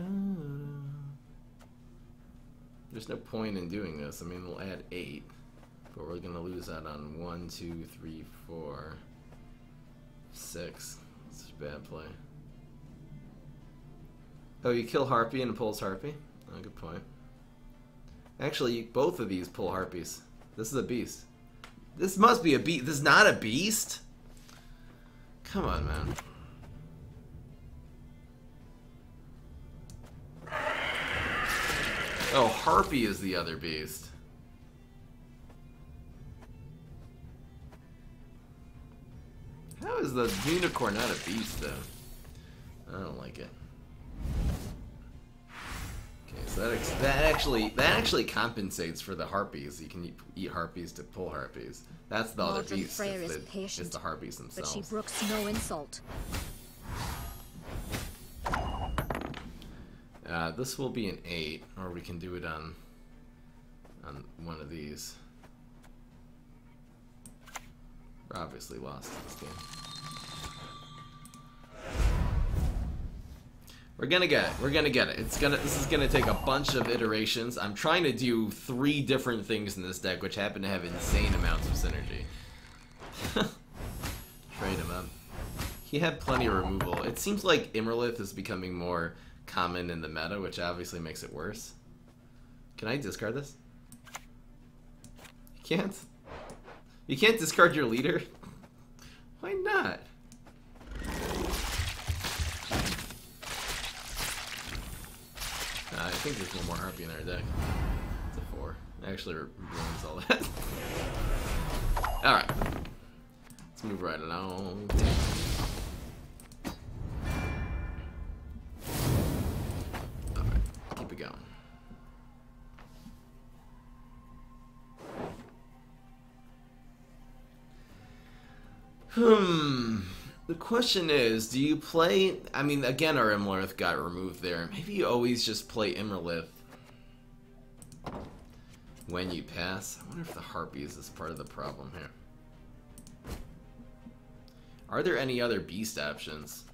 [SPEAKER 1] There's no point in doing this. I mean, we'll add 8, but we're gonna lose out on 1, 2, 3, 4, 6. It's a bad play. Oh, you kill Harpy and it pulls Harpy? Oh, good point. Actually, both of these pull Harpies. This is a beast. This must be a beast. This is not a beast? Come on, man. Oh, Harpy is the other beast. How is the unicorn not a beast, though? I don't like it. Okay, so that actually compensates for the harpies. You can eat harpies to pull harpies. That's the other beast. It's the harpies themselves.
[SPEAKER 2] But she brooks no insult.
[SPEAKER 1] This will be an 8, or we can do it on one of these. We're obviously lost in this game. We're gonna get it. We're gonna get it. This is gonna take a bunch of iterations. I'm trying to do 3 different things in this deck, which happen to have insane amounts of synergy. Trade him up. He had plenty of removal. It seems like Immerlith is becoming more common in the meta, which obviously makes it worse. Can I discard this? You can't? You can't discard your leader? Why not? I think there's one more Harpy in our deck. It's a 4. Actually ruins all that. Alright. Let's move right along. Alright, keep it going. The question is, do you play... I mean, again, our Imlerith got removed there. Maybe you always just play Imlerith when you pass. I wonder if the Harpies is part of the problem here. Are there any other beast options?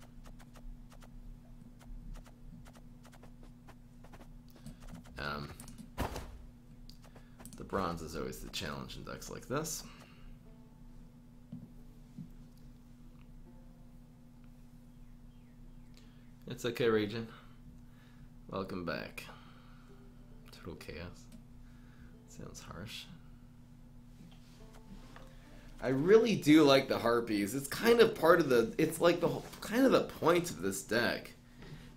[SPEAKER 1] The bronze is always the challenge in decks like this. It's okay, Region. Welcome back. Total chaos. Sounds harsh. I really do like the Harpies. It's kind of part of the... It's like the whole, kind of the point of this deck.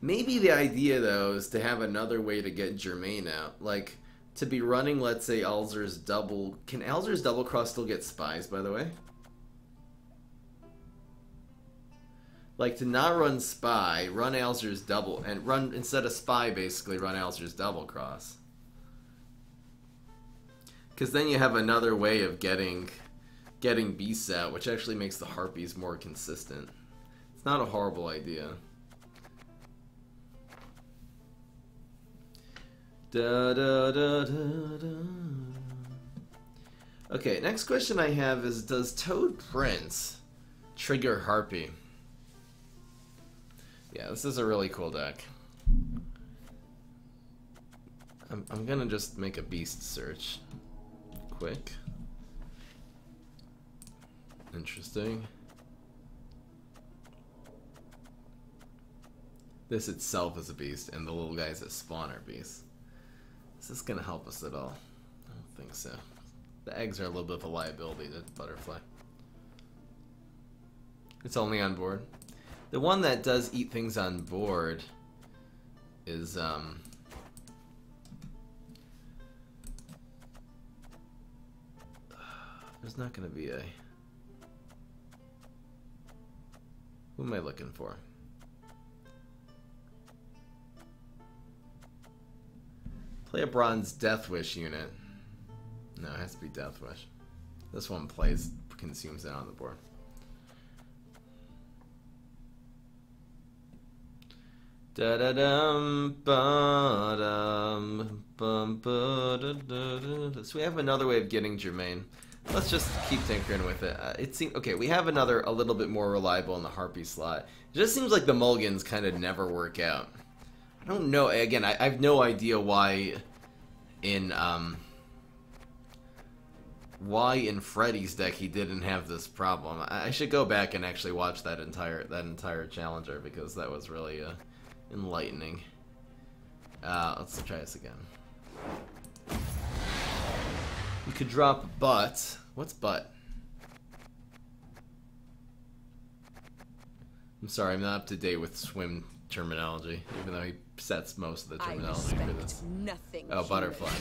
[SPEAKER 1] Maybe the idea, though, is to have another way to get Germain out. Like, to be running, let's say, Alzur's double... Can Alzur's double cross still get spies, by the way? Like, to not run Spy, run Alzur's double, and run, instead of Spy, basically, run Alzur's double cross. Because then you have another way of getting beasts out, which actually makes the Harpies more consistent. It's not a horrible idea. Da, da, da, da, da. Okay, next question I have is, does Toad Prince trigger Harpy? Yeah, this is a really cool deck. I'm gonna just make a beast search. Quick. Interesting. This itself is a beast, and the little guy's a spawner beast. Is this gonna help us at all? I don't think so. The eggs are a little bit of a liability to Butterfly. It's only on board. The one that does eat things on board is there's not gonna be a... Who am I looking for? Play a bronze Death Wish unit. No, it has to be Death Wish. This one consumes it on the board. Da da dum ba dum bum ba da da da. So we have another way of getting Jermaine. Let's just keep tinkering with it. It seems okay. We have another a little bit more reliable in the Harpy slot. It just seems like the mulligans kind of never work out. I don't know. Again, I have no idea why in Freddy's deck he didn't have this problem. I should go back and actually watch that entire challenger, because that was really enlightening. Let's try this again. You could drop butt. What's butt? I'm sorry, I'm not up to date with swim terminology, even though he sets most of the terminology for this.
[SPEAKER 3] Nothing.
[SPEAKER 1] Oh, butterfly.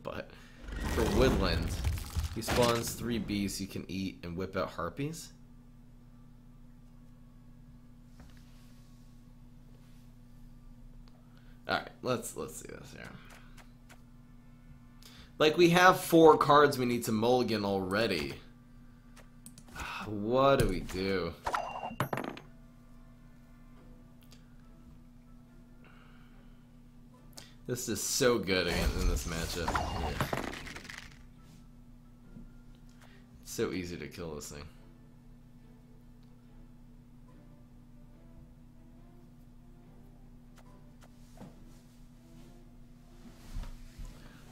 [SPEAKER 1] But for woodland, he spawns 3 beasts you can eat and whip out harpies. Alright, let's see this here. Like, we have 4 cards we need to mulligan already. What do we do? This is so good again in this matchup. Yeah. It's so easy to kill this thing.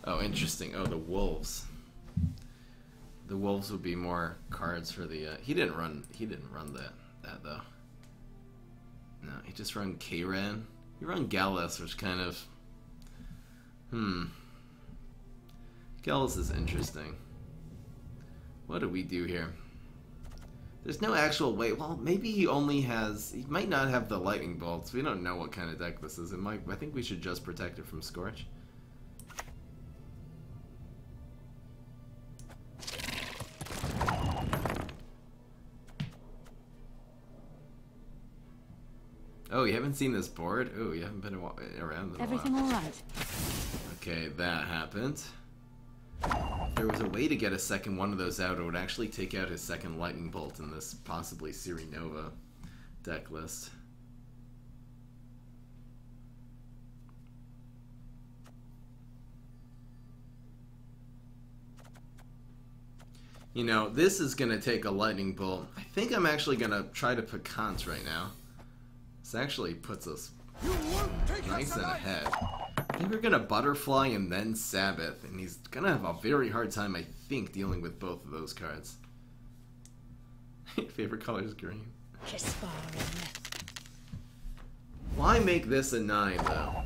[SPEAKER 1] Oh, interesting. Oh, the wolves. The wolves would be more cards for the. He didn't run that though. No, he just run K-Ran. He run Gallus, which kind of. Gallus is interesting. What do we do here? There's no actual way. Well, maybe he only has. He might not have the lightning bolts. We don't know what kind of deck this is. It might. I think we should just protect it from Scorch. Oh, you haven't seen this board? Oh, you haven't been around in a
[SPEAKER 2] Everything
[SPEAKER 1] while.
[SPEAKER 2] all right?
[SPEAKER 1] Okay, that happened. If there was a way to get a second one of those out, it would actually take out his second lightning bolt in this possibly Siri Nova deck list. You know, this is going to take a lightning bolt. I think I'm actually going to try to put Kant right now. This actually puts us nice and ahead. I think we're going to Butterfly and then Sabbath, and he's going to have a very hard time, I think, dealing with both of those cards. Favorite color is green. Why make this a 9, though?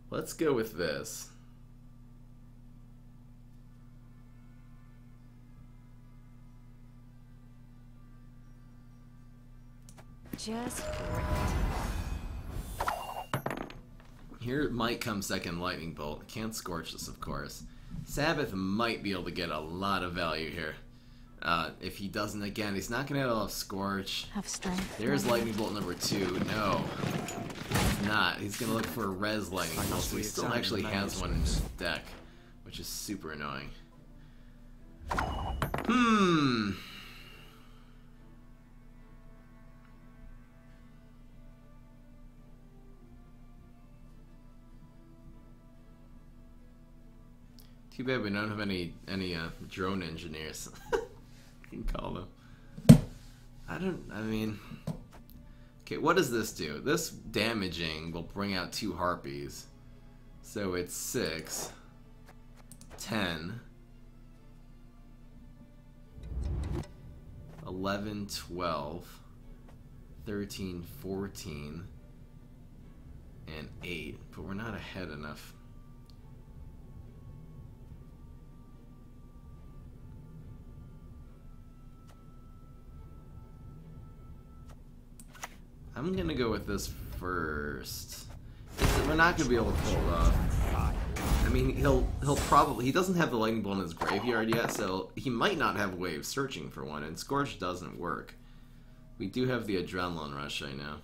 [SPEAKER 1] Let's go with this.
[SPEAKER 2] Just
[SPEAKER 1] Here might come second lightning bolt. Can't scorch this, of course. Sabbath might be able to get a lot of value here. If he doesn't, again, he's not going to have a lot of scorch.
[SPEAKER 2] have strength.
[SPEAKER 1] There's lightning bolt number 2. No, he's not. He's going to look for a res lightning bolt, so he still actually has one in his deck, which is super annoying. Too bad we don't have any drone engineers. You can call them. I mean... Okay, what does this do? This damaging will bring out 2 harpies. So it's 6, 10, 11, 12, 13, 14, and 8. But we're not ahead enough. I'm gonna go with this first. We're not gonna be able to pull it off. I mean, he'll probably, he doesn't have the lightning bolt in his graveyard yet, so he might not have a way of searching for one, and Scorch doesn't work. We do have the adrenaline rush, I know.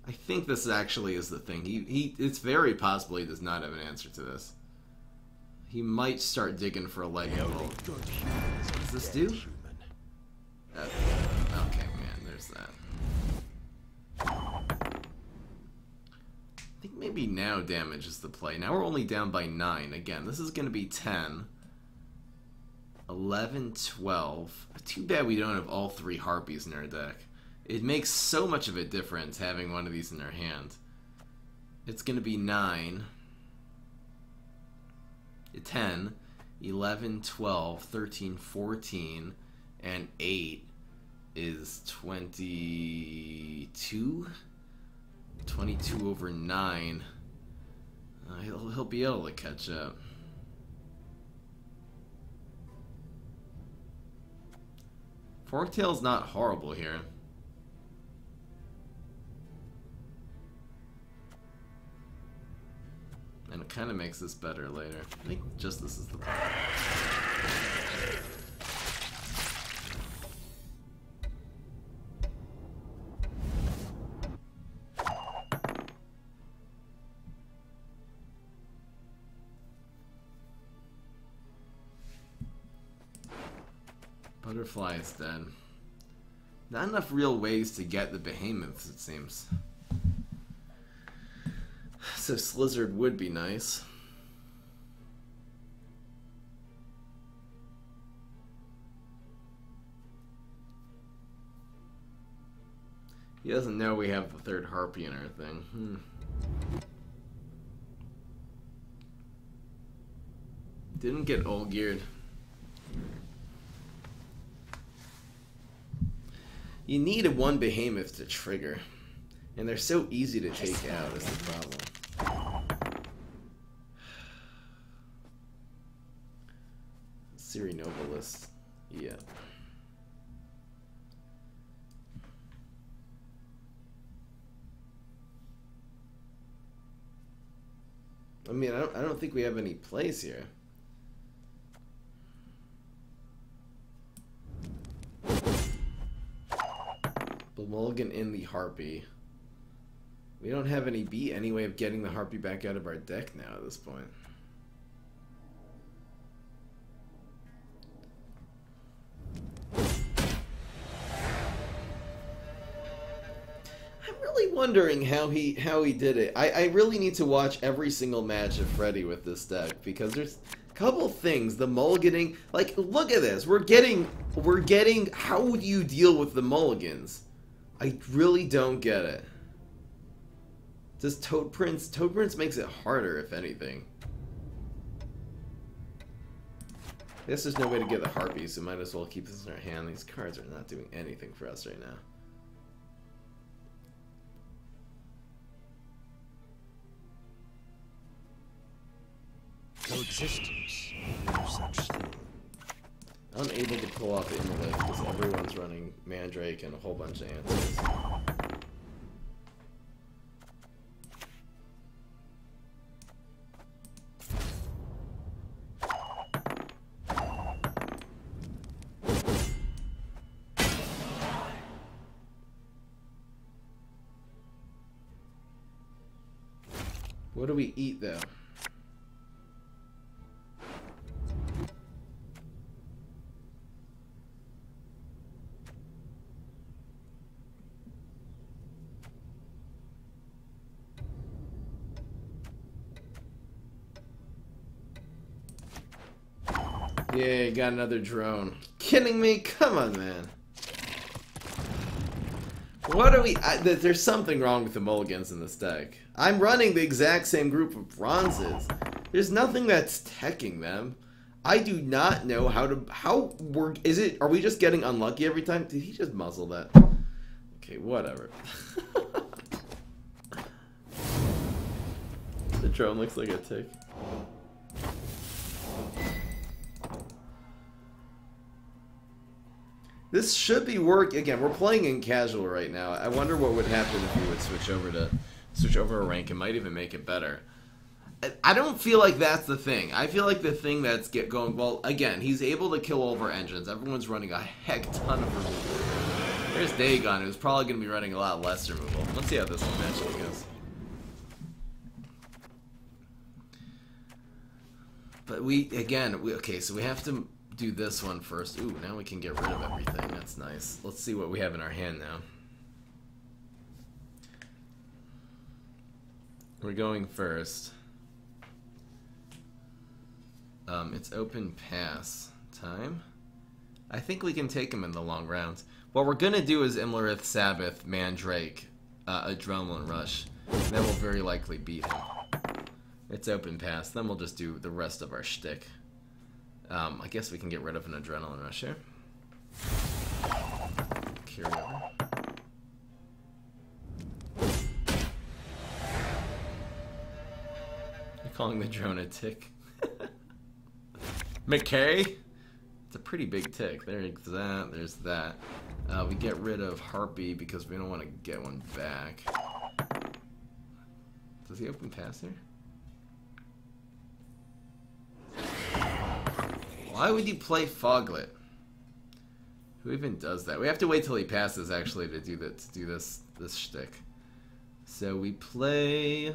[SPEAKER 1] I think this actually is the thing. It's very possible he does not have an answer to this. He might start digging for a lightning bolt. What does this do? Okay, man, there's that. I think maybe now damage is the play. Now we're only down by 9. Again, this is going to be 10, 11, 12. Too bad we don't have all 3 harpies in our deck. It makes so much of a difference having one of these in our hand. It's going to be 9, 10, 11, 12, 13, 14, and 8 is 22? 22 over 9. He'll be able to catch up. Forktail's not horrible here. And it kind of makes this better later. I think just this is the problem. Butterfly is dead. Not enough real ways to get the behemoths, it seems. So Slizzard would be nice. He doesn't know we have the 3rd harpy in our thing. Didn't get Olgierd. You need a 1 behemoth to trigger, and they're so easy to take out is the problem. Siri Novelist, yeah. I mean, I don't think we have any plays here. Mulligan in the harpy. We don't have any way of getting the harpy back out of our deck now at this point. I'm really wondering how he did it. I really need to watch every single match of Freddy with this deck, because there's a couple things. The mulliganing, like, look at this. We're getting how would you deal with the mulligans? I really don't get it. Does Toad Prince makes it harder, if anything. I guess there's no way to get the harpies, so might as well keep this in our hand. These cards are not doing anything for us right now.
[SPEAKER 5] Coexistence. No such thing.
[SPEAKER 1] Unable to pull off Immolith because everyone's running Mandrake and a whole bunch of answers. What do we eat though? Yeah, got another drone. Kidding me? Come on, man. What are we... there's something wrong with the mulligans in this deck. I'm running the exact same group of bronzes. There's nothing that's teching them. I do not know how to... Are we just getting unlucky every time? Did he just muzzle that? Okay, whatever. The drone looks like a tick. This should be work. Again, we're playing in casual right now. I wonder what would happen if we would switch over a rank. It might even make it better. I don't feel like that's the thing. I feel like the thing that's going... Well, again, he's able to kill all of our engines. Everyone's running a heck ton of removal. There's Dagon, who's probably going to be running a lot less removal. Let's see how this one actually goes. But okay, so we have to do this one first. Ooh, now we can get rid of everything. That's nice. Let's see what we have in our hand now. We're going first. It's open pass time. I think we can take him in the long rounds. What we're gonna do is Imlerith, Sabbath, Mandrake, Adrenaline Rush. And then we'll very likely beat him. It's open pass. Then we'll just do the rest of our shtick. I guess we can get rid of an Adrenaline Rush here. Carry over. You're calling the drone a tick? McKay? It's a pretty big tick. There's that. We get rid of Harpy because we don't want to get one back. Does he open pass here? Why would you play Foglet? Who even does that? We have to wait till he passes actually to do this shtick. So we play.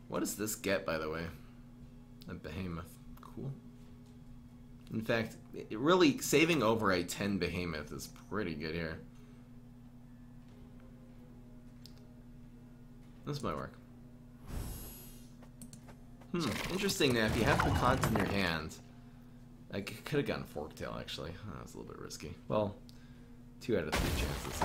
[SPEAKER 1] What does this get, by the way? A Behemoth. Cool. In fact, really saving over a 10 Behemoth is pretty good here. This might work. Interesting that if you have the cons in your hand. I could have gotten Forktail, actually. Oh, that was a little bit risky. Well, 2 out of 3 chances.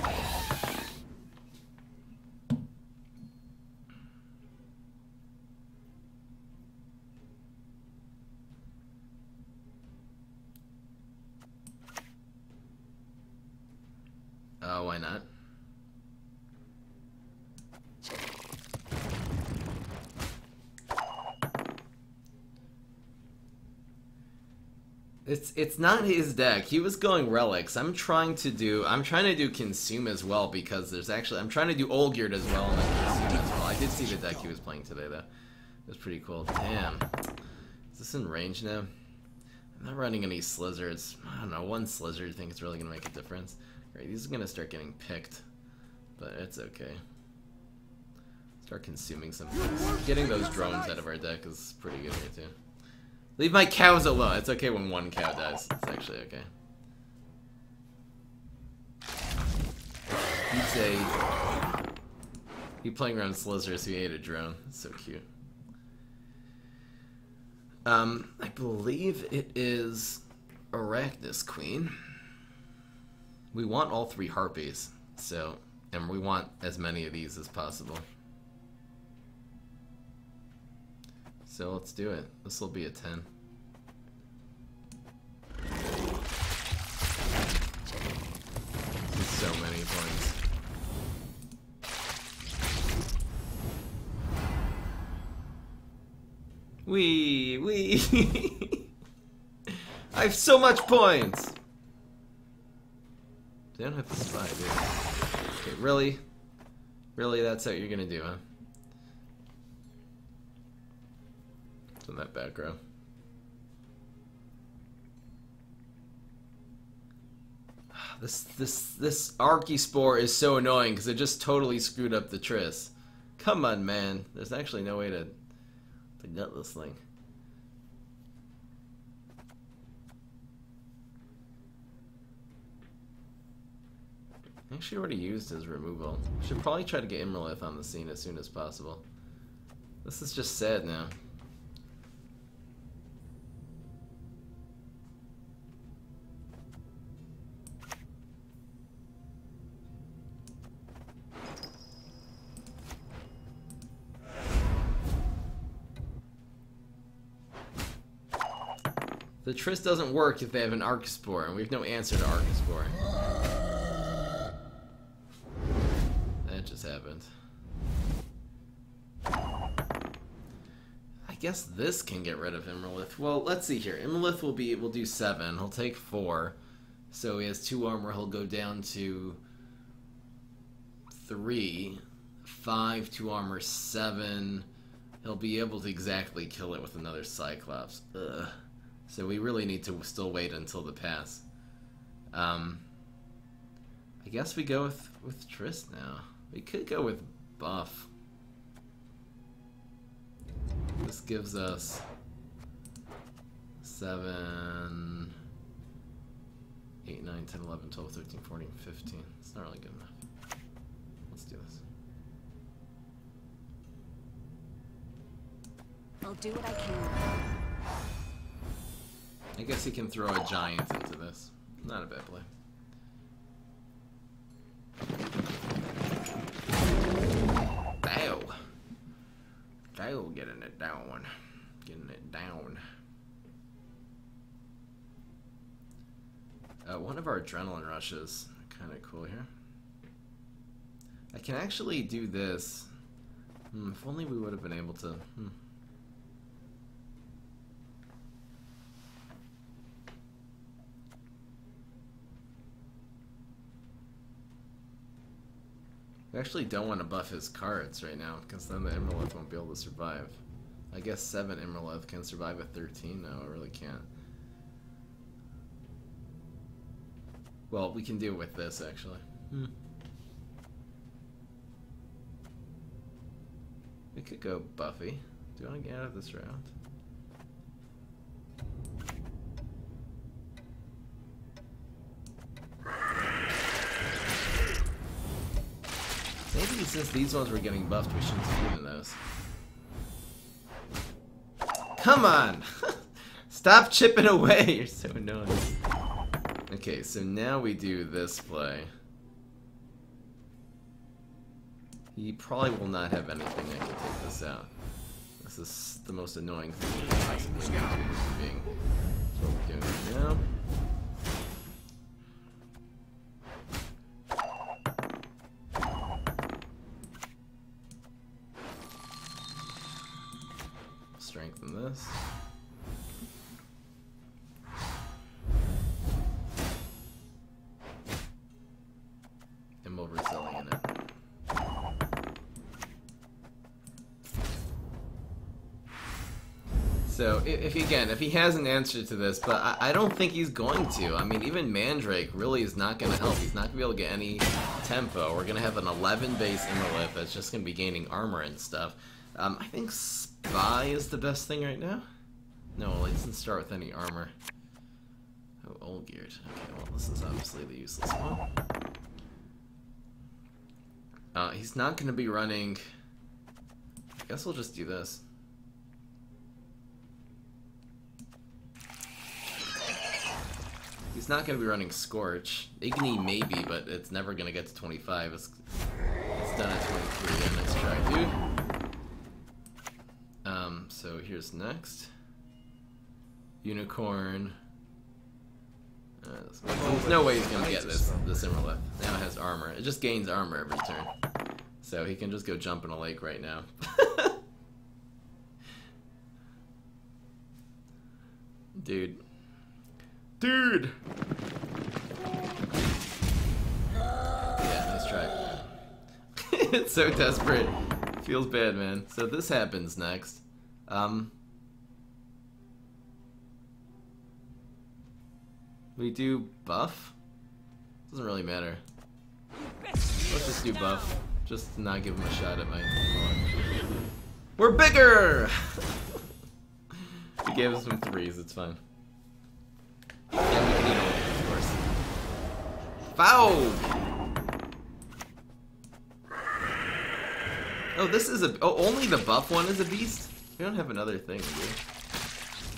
[SPEAKER 1] Why not? It's not his deck. He was going relics. I'm trying to do consume as well because there's actually I'm trying to do Olgierd as well and then consume as well. I did see the deck he was playing today though. It was pretty cool. Damn. Is this in range now? I'm not running any Slizzards. I don't know, one Slizzard I think it's really gonna make a difference. Right, these are gonna start getting picked. But it's okay. Start consuming some things. Getting those drones out of our deck is pretty good here too. Leave my cows alone. It's okay when one cow dies. It's actually okay. He's playing around Slizzers, so he ate a drone. It's so cute. I believe it is Arachnus Queen. We want all 3 Harpies, so, and we want as many of these as possible. So let's do it. This will be a 10. So many points. Wee. I have so much points. They don't have to spy, dude. Okay, really? Really, that's what you're gonna do, huh? It's in that back row. This Archispore is so annoying because it just totally screwed up the Triss. Come on, man. There's actually no way to nut this thing. I actually already used his removal. Should probably try to get Imrelith on the scene as soon as possible. This is just sad now. The Triss doesn't work if they have an Archspore, and we have no answer to Archspore. That just happened. I guess this can get rid of Imralith. Well, let's see here. Imralith will do 7. He'll take 4. So he has 2 armor. He'll go down to 3. 5, 2 armor, 7. He'll be able to exactly kill it with another Cyclops. Ugh. So we really need to still wait until the pass. I guess we go with Triss now. We could go with buff. This gives us 7, 8, 9, 10, 11, 12, 13, 14, 15. It's not really good enough. Let's do this.
[SPEAKER 2] I'll do what I can.
[SPEAKER 1] I guess he can throw a giant into this. Not a bad play. Bow. Bow, getting it down. Getting it down. One of our adrenaline rushes. Kind of cool here. I can actually do this. If only we would have been able to. We actually don't want to buff his cards right now, because then the Imralith won't be able to survive. I guess 7 Imralith can survive at 13? No, it really can't. Well, we can deal with this, actually. We could go Buffy. Do you want to get out of this round? Maybe since these ones were getting buffed, we shouldn't have given those. Come on! Stop chipping away! You're so annoying. Okay, so now we do this play. He probably will not have anything that can take this out. This is the most annoying thing we can possibly do to this being. That's what we're doing right now. Strengthen this. And we'll resilient it. So, if he has an answer to this, but I don't think he's going to. I mean, even Mandrake really is not going to help. He's not going to be able to get any tempo. We're going to have an 11 base Imralith that's just going to be gaining armor and stuff. I think Spy is the best thing right now. No, it doesn't start with any armor. Oh, Olgierd. Okay, well, this is obviously the useless one. He's not going to be running... I guess we'll just do this. He's not going to be running Scorch. Igni maybe, but it's never going to get to 25. It's done at 23. Yeah, next try, dude. So here's next. Unicorn. There's no way he's gonna get this Imralith. Now it has armor. It just gains armor every turn. So he can just go jump in a lake right now. Dude. Dude! Yeah, nice try. It's so desperate. Feels bad, man. So this happens next. We do buff? Doesn't really matter. Let's just do buff. Just to not give him a shot at my... We're bigger! We gave him some 3s, it's fine. And we can eat all of them, of course. Foul! Oh, this is a... Oh, only the buff one is a beast? We don't have another thing, do we?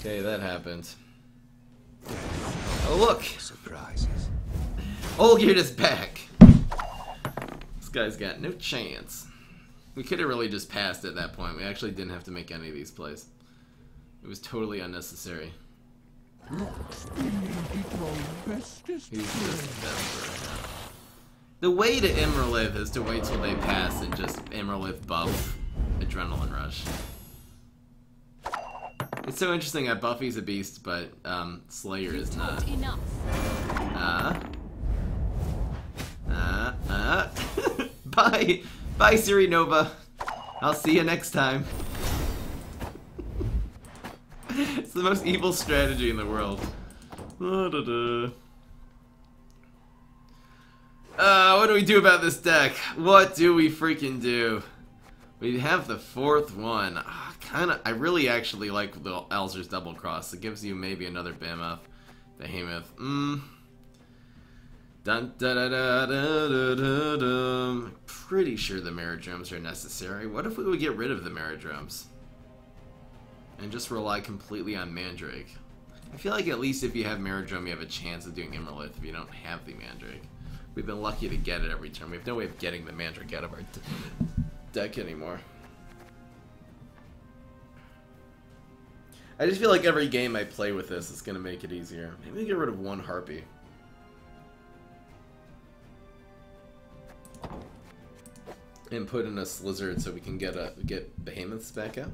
[SPEAKER 1] Okay, that happened. Oh, look!
[SPEAKER 5] Surprises.
[SPEAKER 1] Olgierd is back! This guy's got no chance. We could have really just passed at that point. We actually didn't have to make any of these plays. It was totally unnecessary. He's just best right now. The way to Immerlith is to wait till they pass and just Immerlith buff Adrenaline Rush. It's so interesting that Buffy's a beast, but Slayer is not. Bye! Bye, Siri Nova. I'll see you next time. It's the most evil strategy in the world. What do we do about this deck? What do we freaking do? We have the fourth one. I really actually like the Elzer's Double Cross. It gives you maybe another Behemoth. Dun dun da da da da da da. Pretty sure the Meridrums are necessary. What if we would get rid of the Meridrums? And just rely completely on Mandrake? I feel like at least if you have Meridrum, you have a chance of doing Immerlith if you don't have the Mandrake. We've been lucky to get it every turn. We have no way of getting the Mandrake out of our deck anymore. I just feel like every game I play with this is going to make it easier. Maybe get rid of one Harpy. And put in a Slizzard so we can get Behemoths back out.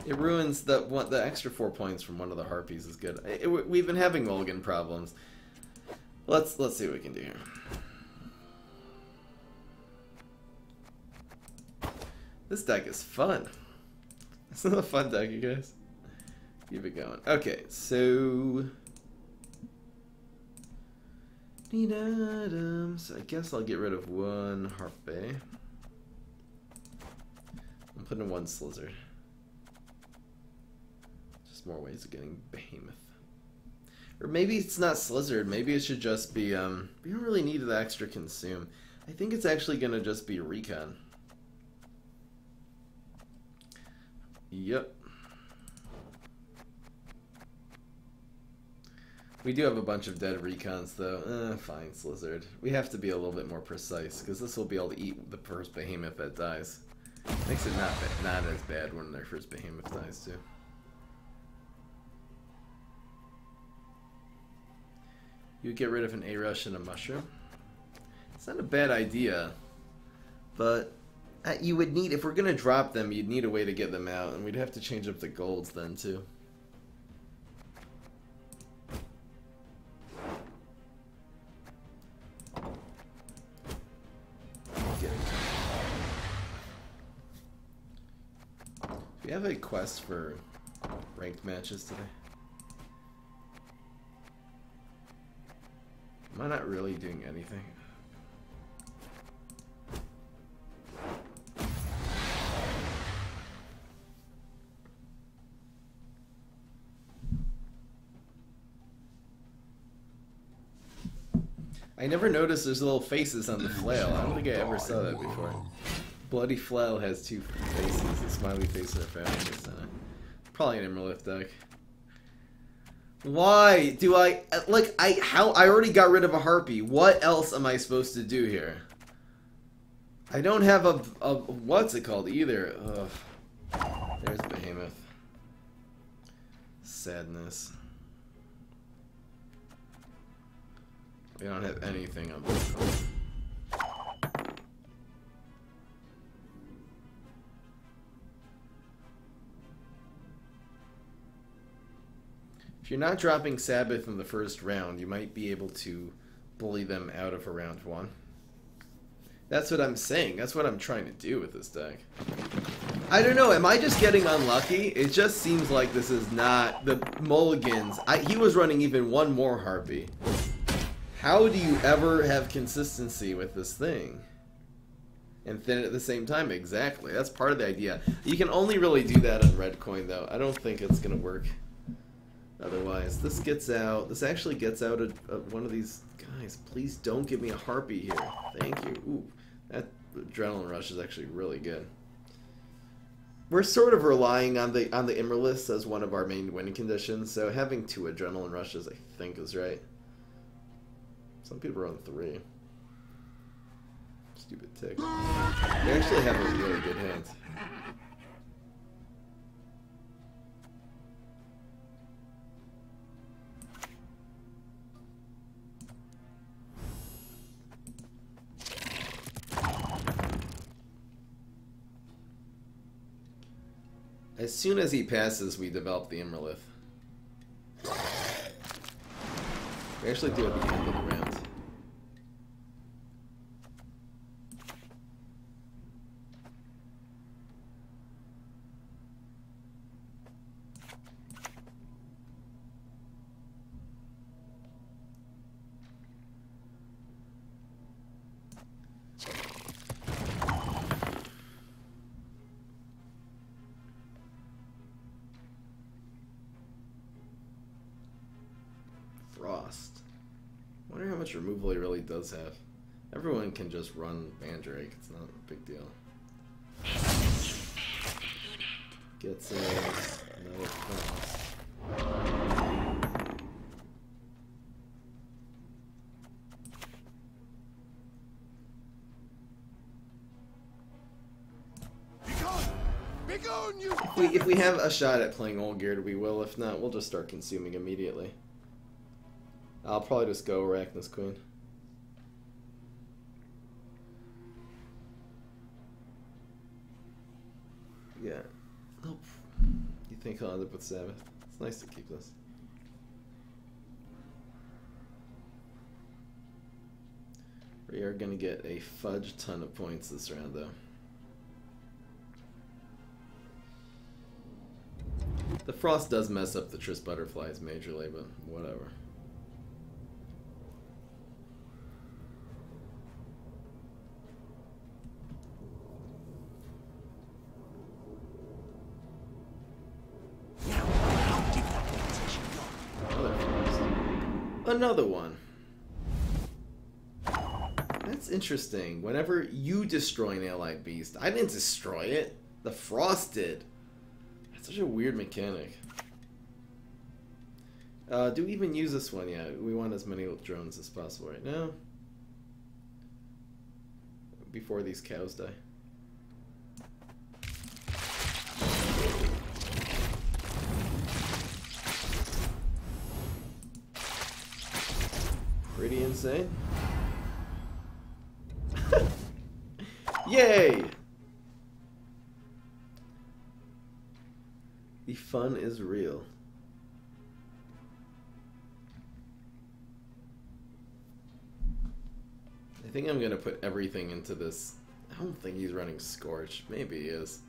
[SPEAKER 1] It ruins the extra 4 points from one of the Harpies is good. We've been having mulligan problems. Let's see what we can do here. This deck is fun. It's not a fun deck, you guys. Keep it going. Okay, so I guess I'll get rid of one Harpy. I'm putting in one Slizzard. Just more ways of getting Behemoth. Or maybe it's not Slizzard. Maybe it should just be, we don't really need the extra consume. I think it's actually going to just be Recon. Yep. We do have a bunch of dead Recons, though. Fine, Slizzard. We have to be a little bit more precise, because this will be able to eat the first Behemoth that dies. Makes it not as bad when their first Behemoth dies, too. You get rid of an A-Rush and a Mushroom. It's not a bad idea, but you would need, if we're going to drop them, you'd need a way to get them out, and we'd have to change up the golds then, too. Do we have a quest for ranked matches today? Am I not really doing anything? I never noticed there's little faces on the flail. I don't think I ever saw that before. Bloody Flail has two faces, a smiley face and a frowny face on it. Probably an Immerlith deck. Why do I I already got rid of a Harpy. What else am I supposed to do here? I don't have a what's it called either. Ugh. There's Behemoth. Sadness. We don't have anything on this one. If you're not dropping Sabbath in the first round, you might be able to bully them out of a round one. That's what I'm saying. That's what I'm trying to do with this deck. I don't know. Am I just getting unlucky? It just seems like this is not the mulligans. He was running even one more Harpy. How do you ever have consistency with this thing? And thin it at the same time? Exactly. That's part of the idea. You can only really do that on Red Coin, though. I don't think it's going to work otherwise. This gets out. This actually gets out of one of these guys. Please don't give me a Harpy here. Thank you. Ooh, that Adrenaline Rush is actually really good. We're sort of relying on the Immerlith as one of our main win conditions, so having 2 Adrenaline Rushes, I think, is right. Some people are on 3. Stupid tick. They actually have a really good hand. As soon as he passes, we develop the Imralith. We actually do at the end of the round. Frost. Wonder how much removal he really does have. Everyone can just run Mandrake. It's not a big deal. Gets another Frost. If we have a shot at playing Olgierd, we will. If not, we'll just start consuming immediately. I'll probably just go Arachnus Queen. Yeah. Nope. You think I'll end up with Sabbath? It's nice to keep this. We are gonna get a fudge ton of points this round, though. The Frost does mess up the Triss Butterflies majorly, but whatever. Another one. That's interesting. Whenever you destroy an allied beast, I didn't destroy it. The Frost did. That's such a weird mechanic. Do we even use this one yet? We want as many drones as possible right now. Before these cows die. Pretty insane. Yay! The fun is real. I think I'm gonna put everything into this. I don't think he's running Scorch. Maybe he is.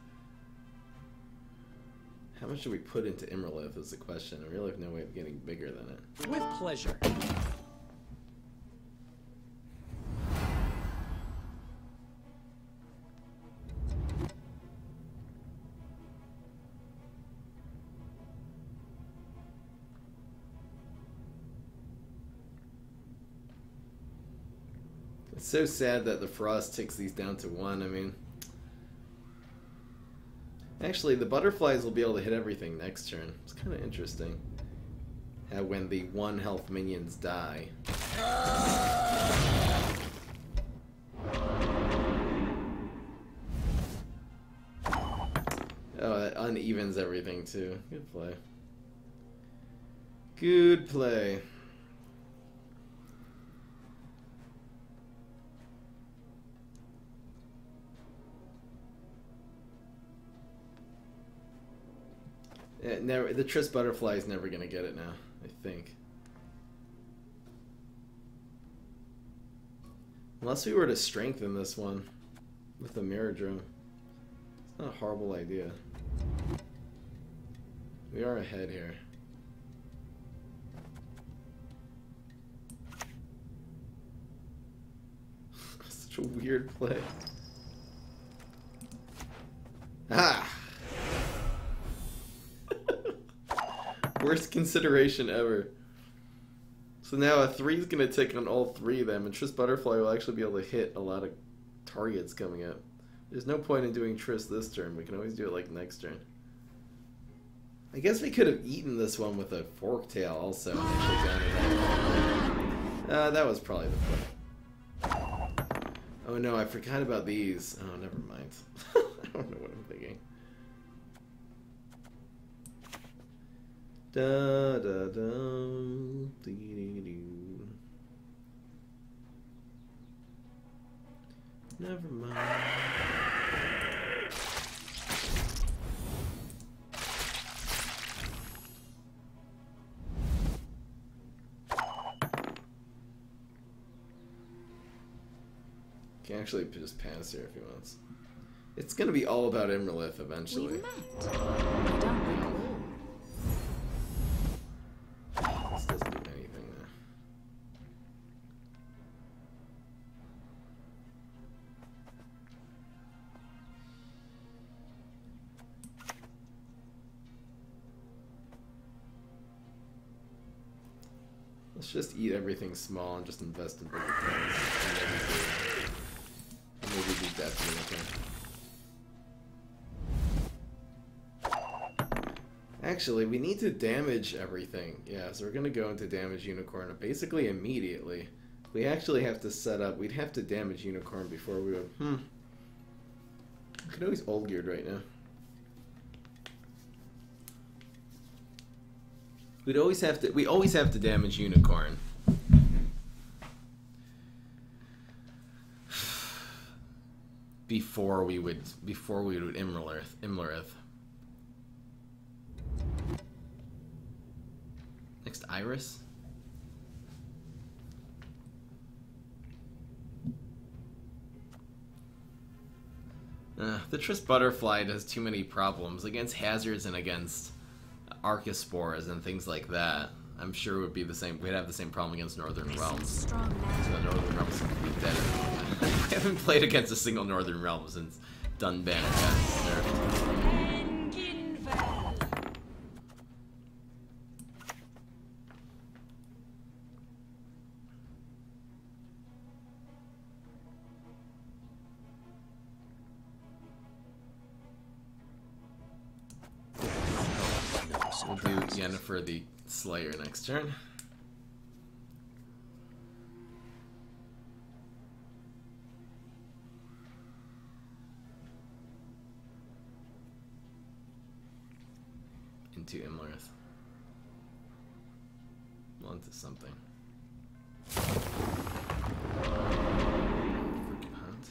[SPEAKER 1] How much should we put into Imralith is the question. I really have no way of getting bigger than it.
[SPEAKER 6] With pleasure.
[SPEAKER 1] It's so sad that the Frost takes these down to 1. I mean, actually, the butterflies will be able to hit everything next turn. It's kind of interesting how when the 1 health minions die. Oh, that unevens everything too. Good play. Good play. The Triss Butterfly is never gonna get it now, I think. Unless we were to strengthen this one with a mirror drone. It's not a horrible idea. We are ahead here. Such a weird play. Ah! Worst consideration ever. So now a 3 is going to take on all 3 of them, and Triss Butterfly will actually be able to hit a lot of targets coming up. There's no point in doing Triss this turn. We can always do it like next turn. I guess we could have eaten this one with a fork tail also. And actually done it. That was probably the play. Oh no, I forgot about these. Oh, never mind. I don't know what I'm thinking. Da da da dee dee doo. Never mind. Can actually just pass here if he wants. It's gonna be all about Imralith eventually.
[SPEAKER 2] We've met. I don't recall.
[SPEAKER 1] This doesn't do anything there. Let's just eat everything small and just invest in bigger things. And maybe do death anything. Actually, we need to damage everything. Yeah, so we're gonna go into damage Unicorn basically immediately. We actually have to set up. We'd have to damage Unicorn before we would. We could always Olgierd right now. We always have to damage Unicorn. Before we would Imralith. Next Iris. The Trist Butterfly does too many problems against hazards and against Archospores and things like that. I'm sure it would be the same. We'd have the same problem against Northern Realms.
[SPEAKER 2] Strong
[SPEAKER 1] So Northern Realms would be dead. I haven't played against a single Northern Realm since Dunban got nerfed. We'll do Yennefer the Slayer next turn. Into Imlerith. Well, into something. Freaking hunt.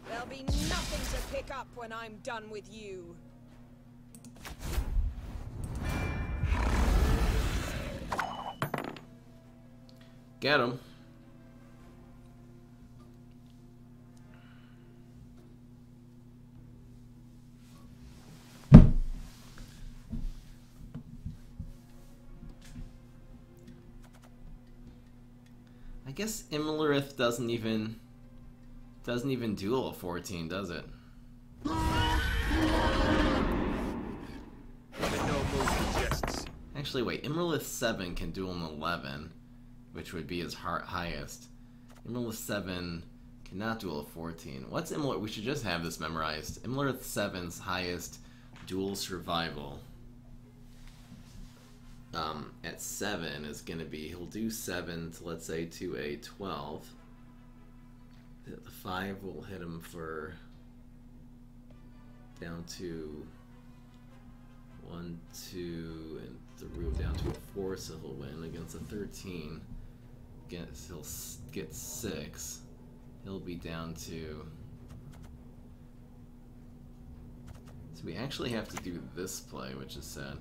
[SPEAKER 3] There'll be nothing to pick up when I'm done with you.
[SPEAKER 1] Get him. I guess Imlerith doesn't even duel a 14, does it? Actually, wait. Imlerith 7 can duel an 11, which would be his highest. Imlerith 7 cannot duel a 14. What's Imlerith? We should just have this memorized. Imlerith 7's highest duel survival at 7 is going to be, he'll do 7 to, let's say, to a 12. The 5 will hit him for down to 1, 2, and 3 down to a 4, so he'll win. Against a 13, he'll get 6. He'll be down to. So we actually have to do this play, which is sad.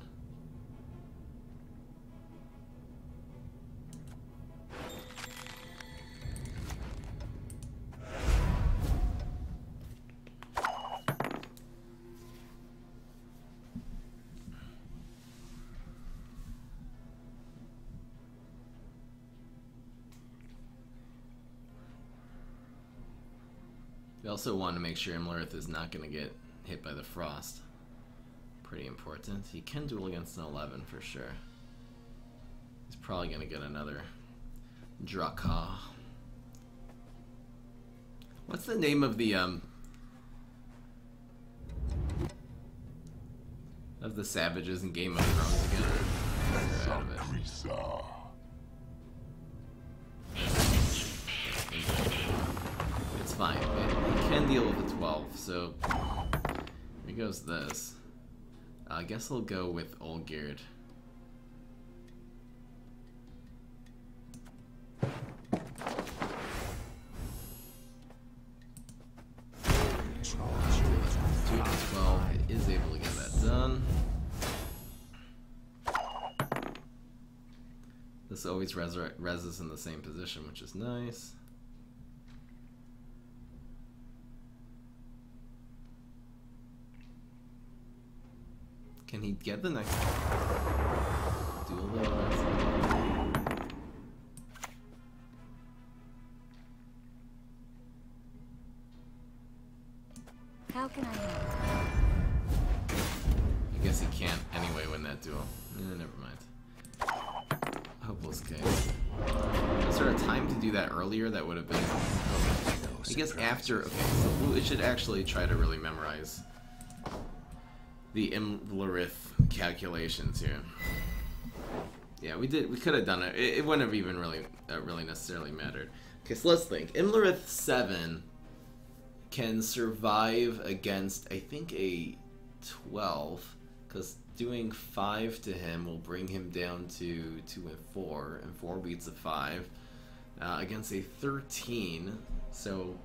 [SPEAKER 1] We also want to make sure Imlerith is not going to get hit by the frost. Pretty important. He can duel against an 11 for sure. He's probably going to get another Draka. What's the name of the savages in Game of Thrones again? Get out of it. It's fine. It can deal with a 12, so here goes this. I guess I'll go with Olgierd. It is able to get that done. This always reses in the same position, which is nice. Can he get the next duel though?
[SPEAKER 2] How can I help?
[SPEAKER 1] I guess he can't anyway win that duel. Never mind. Hopeless case. Is there a time to do that earlier? That would have been... I guess after... Okay, so we should actually try to really memorize the Imlerith calculations here. Yeah, we did. We could have done it. It wouldn't have even really necessarily mattered. Okay, so let's think. Imlerith 7 can survive against, I think, a 12, because doing 5 to him will bring him down to 2 and 4, and 4 beats a 5. Against a 13, so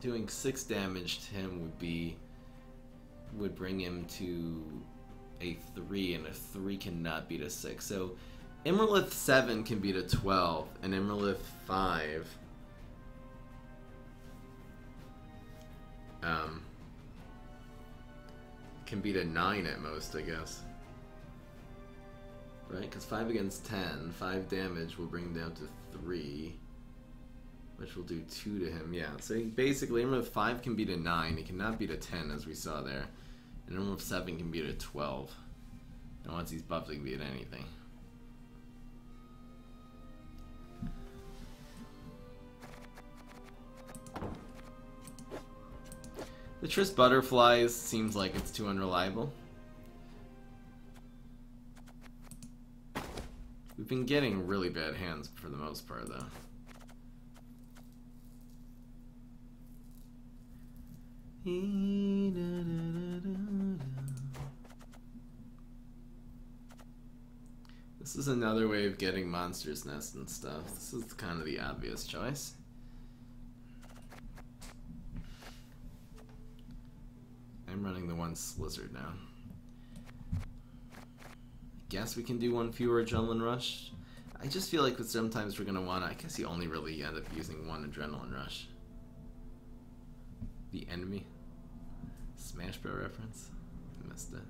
[SPEAKER 1] doing 6 damage to him would bring him to a 3, and a 3 cannot beat a 6. So Imlerith 7 can beat a 12, and Imlerith 5 can beat a 9 at most, I guess. Right? Because 5 against 10, 5 damage will bring him down to 3, which will do 2 to him. Yeah, so basically, Imlerith 5 can beat a 9, he cannot beat a 10, as we saw there. And Imlerith 7 can beat a 12. And once he's buffed, he can beat anything. The Triss Butterflies seems like it's too unreliable. We've been getting really bad hands for the most part, though. This is another way of getting Monster's Nest and stuff. This is kind of the obvious choice. I'm running the one Slizzard now. Guess we can do one fewer Adrenaline Rush. I just feel like sometimes we're gonna want to. I guess you only really end up using one Adrenaline Rush. The enemy. Smash Bros reference. I missed it.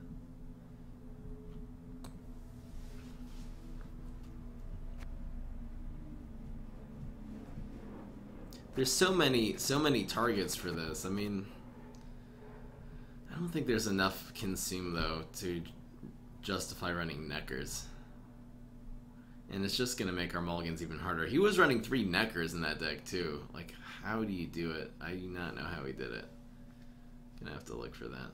[SPEAKER 1] There's so many targets for this. I mean, I don't think there's enough consume though to justify running Neckers. And it's just gonna make our mulligans even harder. He was running 3 Neckers in that deck too. Like, how do you do it? I do not know how he did it. Gonna have to look for that.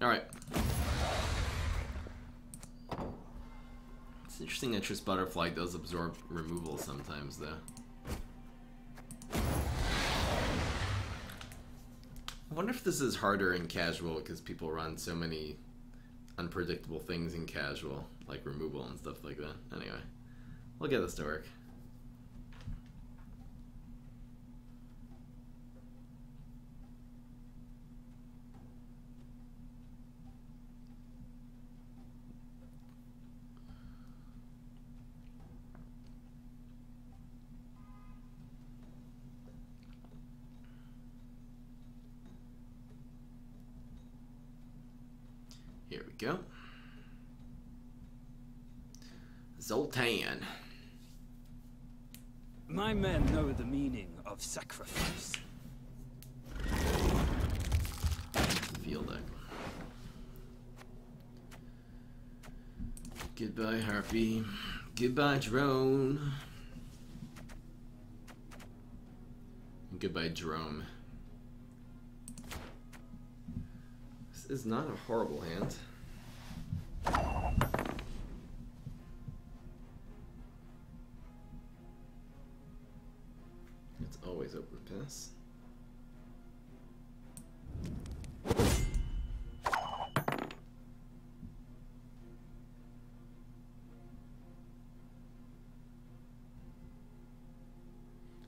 [SPEAKER 1] Alright. It's interesting that Triss Butterfly does absorb removal sometimes though. I wonder if this is harder in casual because people run so many unpredictable things in casual, like removal and stuff like that. Anyway, we'll get this to work. Here we go. Zoltan.
[SPEAKER 4] My men know the meaning of sacrifice.
[SPEAKER 1] Field deck. Goodbye, Harpy. Goodbye, Drone. And goodbye, Drome. This is not a horrible hand. It's always open pass.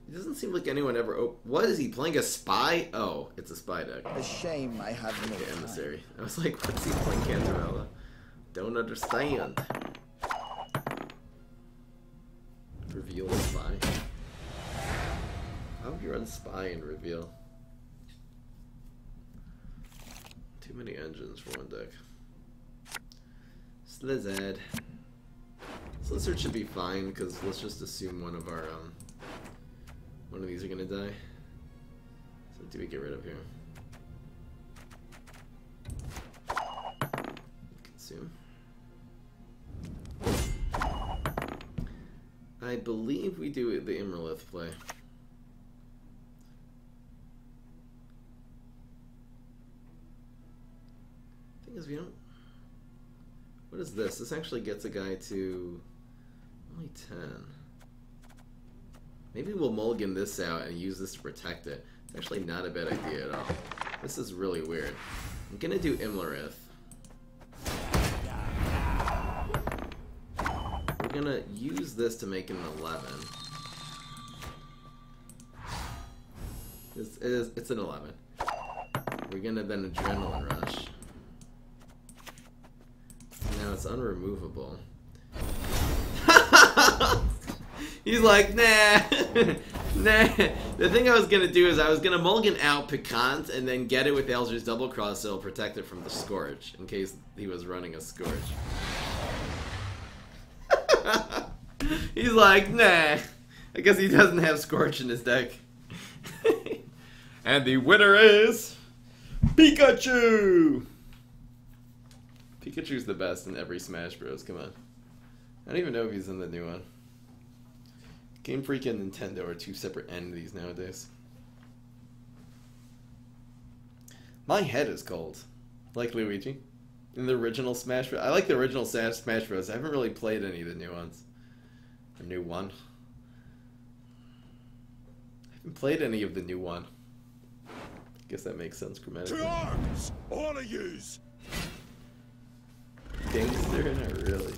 [SPEAKER 1] He doesn't Doesn't seem like anyone ever... Oh, what is he playing? A spy? Oh, it's a spy deck.
[SPEAKER 5] A shame I have no
[SPEAKER 1] Okay,
[SPEAKER 5] time.
[SPEAKER 1] emissary. I was like, what's he playing Cantarella? Don't understand. Reveal spy. How would you run spy and reveal? Too many engines for one deck. Slizzard. Slizzard should be fine because let's just assume one of our one of these are gonna die. So what do we get rid of here? Consume. I believe we do the Imralith play. Thing is, we don't. What is this? This actually gets a guy to only 10. Maybe we'll mulligan this out and use this to protect it. It's actually not a bad idea at all. This is really weird. I'm gonna do Imlarith. We're gonna use this to make it an 11. It's an 11. We're gonna then Adrenaline Rush. Now it's unremovable. He's like, nah, nah. The thing I was gonna do is I was gonna mulligan out Piquant and then get it with Elger's Double Cross so it'll protect it from the Scorch in case he was running a Scorch. He's like, nah. I guess he doesn't have Scorch in his deck. And the winner is Pikachu! Pikachu's the best in every Smash Bros. Come on. I don't even know if he's in the new one. Game Freak and Nintendo are two separate entities nowadays. My head is cold. Like Luigi. In the original Smash Bros. I like the original Smash Bros. I haven't really played any of the new ones. The new one. I haven't played any of the new one. Guess that makes sense grammatically.
[SPEAKER 4] To arms, all of yous!
[SPEAKER 1] Gangster? Not really.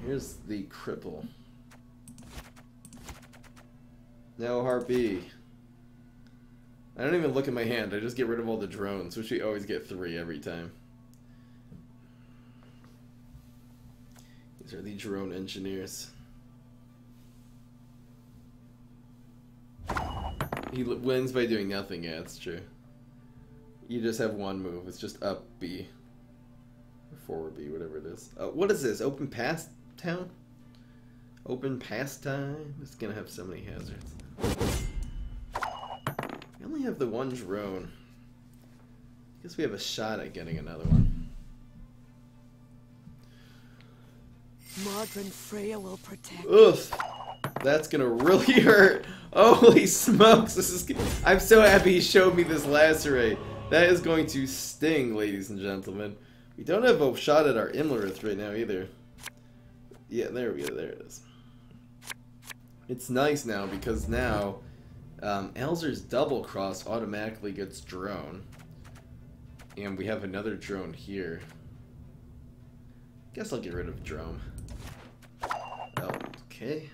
[SPEAKER 1] Here's the cripple. No Harpy. I don't even look at my hand. I just get rid of all the drones, which we always get 3 every time. These are the drone engineers. He wins by doing nothing. Yeah, it's true. You just have one move. It's just up B. Or forward B, whatever it is. What is this? Open Pass Town? Open Pastime? It's gonna have so many hazards. We only have the one drone. I guess we have a shot at getting another one.
[SPEAKER 3] Mordred Freya will protect.
[SPEAKER 1] Oof. That's gonna really hurt. Holy smokes, this is... I'm so happy he showed me this lacerate. That is going to sting, ladies and gentlemen. We don't have a shot at our Imlarith right now either. Yeah, there we go, there it is. It's nice now because now Elzer's Double Cross automatically gets drone. And we have another drone here. Guess I'll get rid of drone. Okay.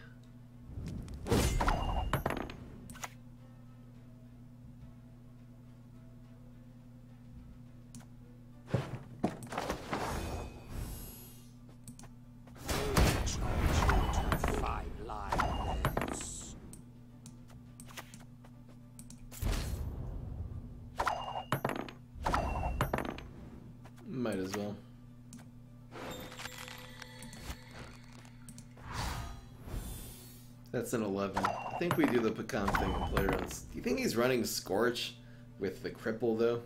[SPEAKER 1] Might as well. That's an 11. I think we do the pecan thing and play runs. Do you think he's running Scorch with the cripple though?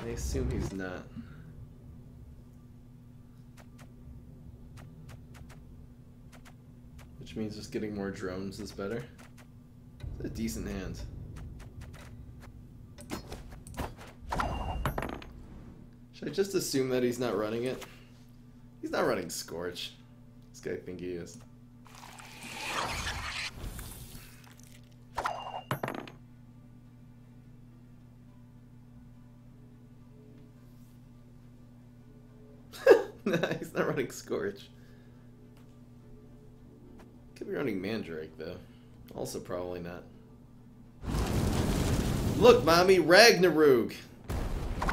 [SPEAKER 1] I assume he's not. Which means just getting more drones is better. It's a decent hand. Should I just assume that he's not running it? He's not running Scorch. This guy think he is. He's not running Scorch. Could be running Mandrake, though. Also probably not. Look, mommy, Ragnarok!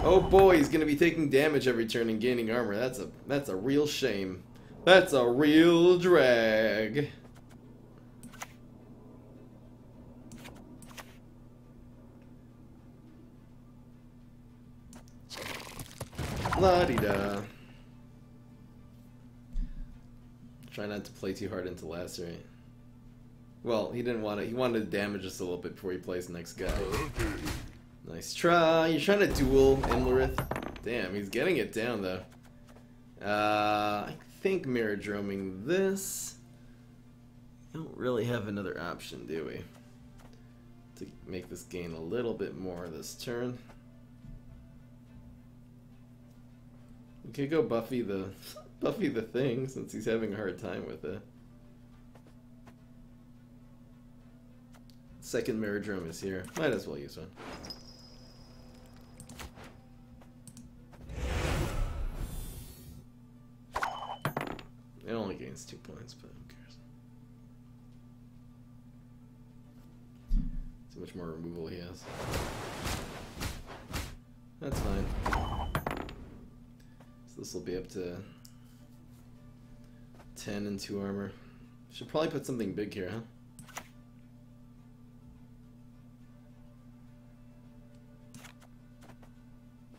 [SPEAKER 1] Oh boy, he's gonna be taking damage every turn and gaining armor. That's a real shame. That's a real drag. La-di-da. Try not to play too hard into Lacerate. Well, he didn't want to. He wanted to damage us a little bit before he plays the next guy. Nice try. You're trying to duel Imlerith. Damn, he's getting it down though. I think Mirrodroming this. Don't really have another option, do we? To make this gain a little bit more this turn. We could go Buffy the thing since he's having a hard time with it. Second Mirrodrome is here. Might as well use one. It only gains 2 points, but who cares? See how much more removal he has. That's fine. So this will be up to 10 and 2 armor. Should probably put something big here, huh?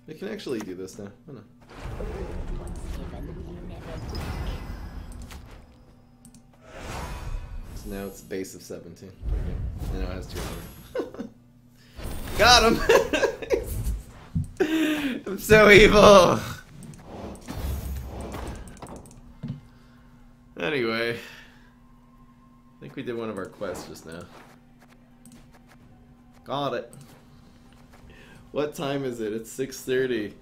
[SPEAKER 1] We can actually do this now. Oh, no. So now it's a base of 17. Okay. Now it has 2 armor. Got him! I'm so evil! Anyway. I think we did one of our quests just now. Got it. What time is it? It's 6:30.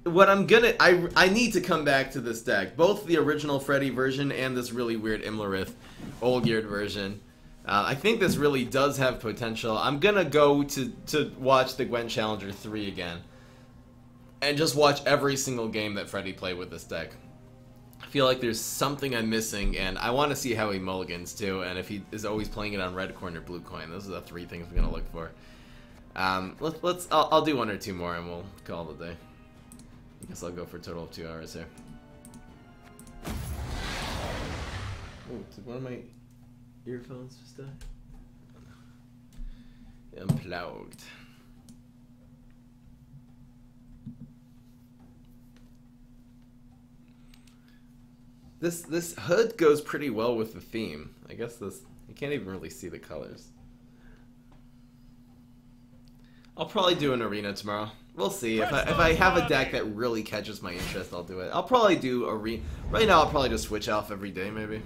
[SPEAKER 1] What I'm gonna... I need to come back to this deck. Both the original Freddy version and this really weird Imlerith Olgierd version. I think this really does have potential. I'm gonna go to watch the Gwent Challenger 3 again. And just watch every single game that Freddy played with this deck. I feel like there's something I'm missing, and I want to see how he mulligans too, and if he is always playing it on red coin or blue coin. Those are the 3 things we're gonna look for. I'll do 1 or 2 more and we'll call it a day. I guess I'll go for a total of 2 hours here. Oh, did one of my earphones just die? Unplugged. This hood goes pretty well with the theme. I guess this, you can't even really see the colors. I'll probably do an arena tomorrow. We'll see. If I have a deck that really catches my interest, I'll do it. I'll probably do arena. Right now, I'll probably just switch off every day, maybe.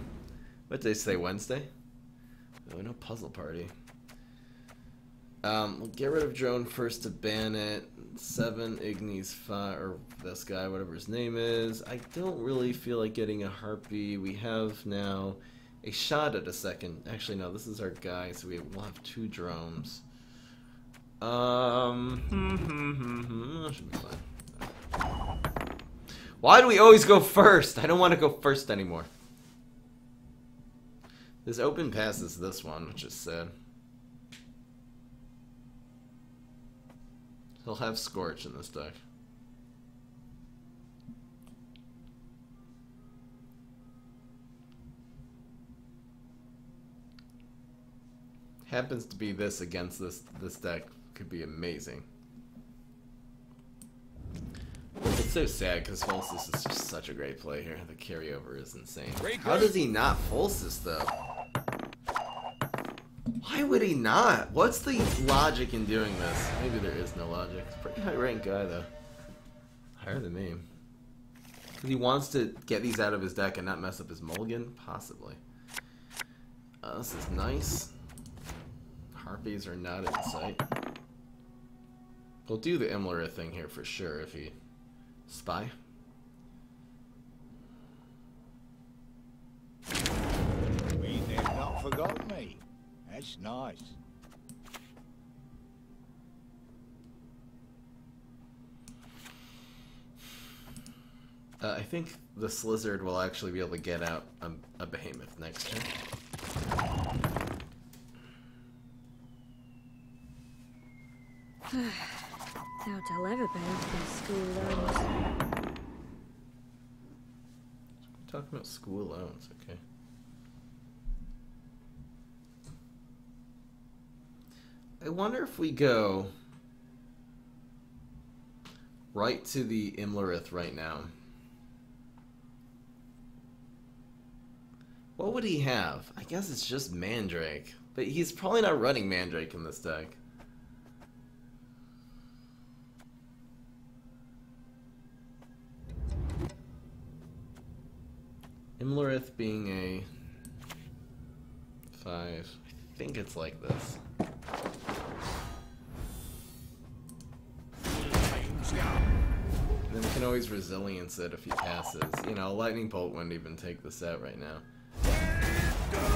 [SPEAKER 1] What did they say, Wednesday? Oh, no puzzle party. We'll get rid of drone first to ban it. 7 Ignis 5, or this guy, whatever his name is. I don't really feel like getting a Harpy. We have now a shot at a second. Actually, no, this is our guy, so we'll have 2 drones. Should be fine. Why do we always go first? I don't want to go first anymore. This open passes this one, which is sad. He'll have Scorch in this deck. Happens to be this against this deck could be amazing. It's so sad because Fulsis is just such a great play here. The carryover is insane. How does he not Fulsis though? Why would he not? What's the logic in doing this? Maybe there is no logic. He's a pretty high ranked guy though. Higher than me. Because he wants to get these out of his deck and not mess up his mulligan? Possibly. This is nice. Harpies are not in sight. We'll do the Imlerith thing here for sure if he... Spy?
[SPEAKER 4] Mean they've not forgotten me. That's nice.
[SPEAKER 1] I think the Slizzard will actually be able to get out a behemoth next turn.
[SPEAKER 2] Doubt I'll ever pay off these school loans.
[SPEAKER 1] We're talking about school loans, okay. I wonder if we go right to the Imlerith right now. What would he have? I guess it's just Mandrake. But he's probably not running Mandrake in this deck. Imlerith being a 5. I think it's like this. And then we can always resilience it if he passes. You know, Lightning Bolt wouldn't even take this out right now.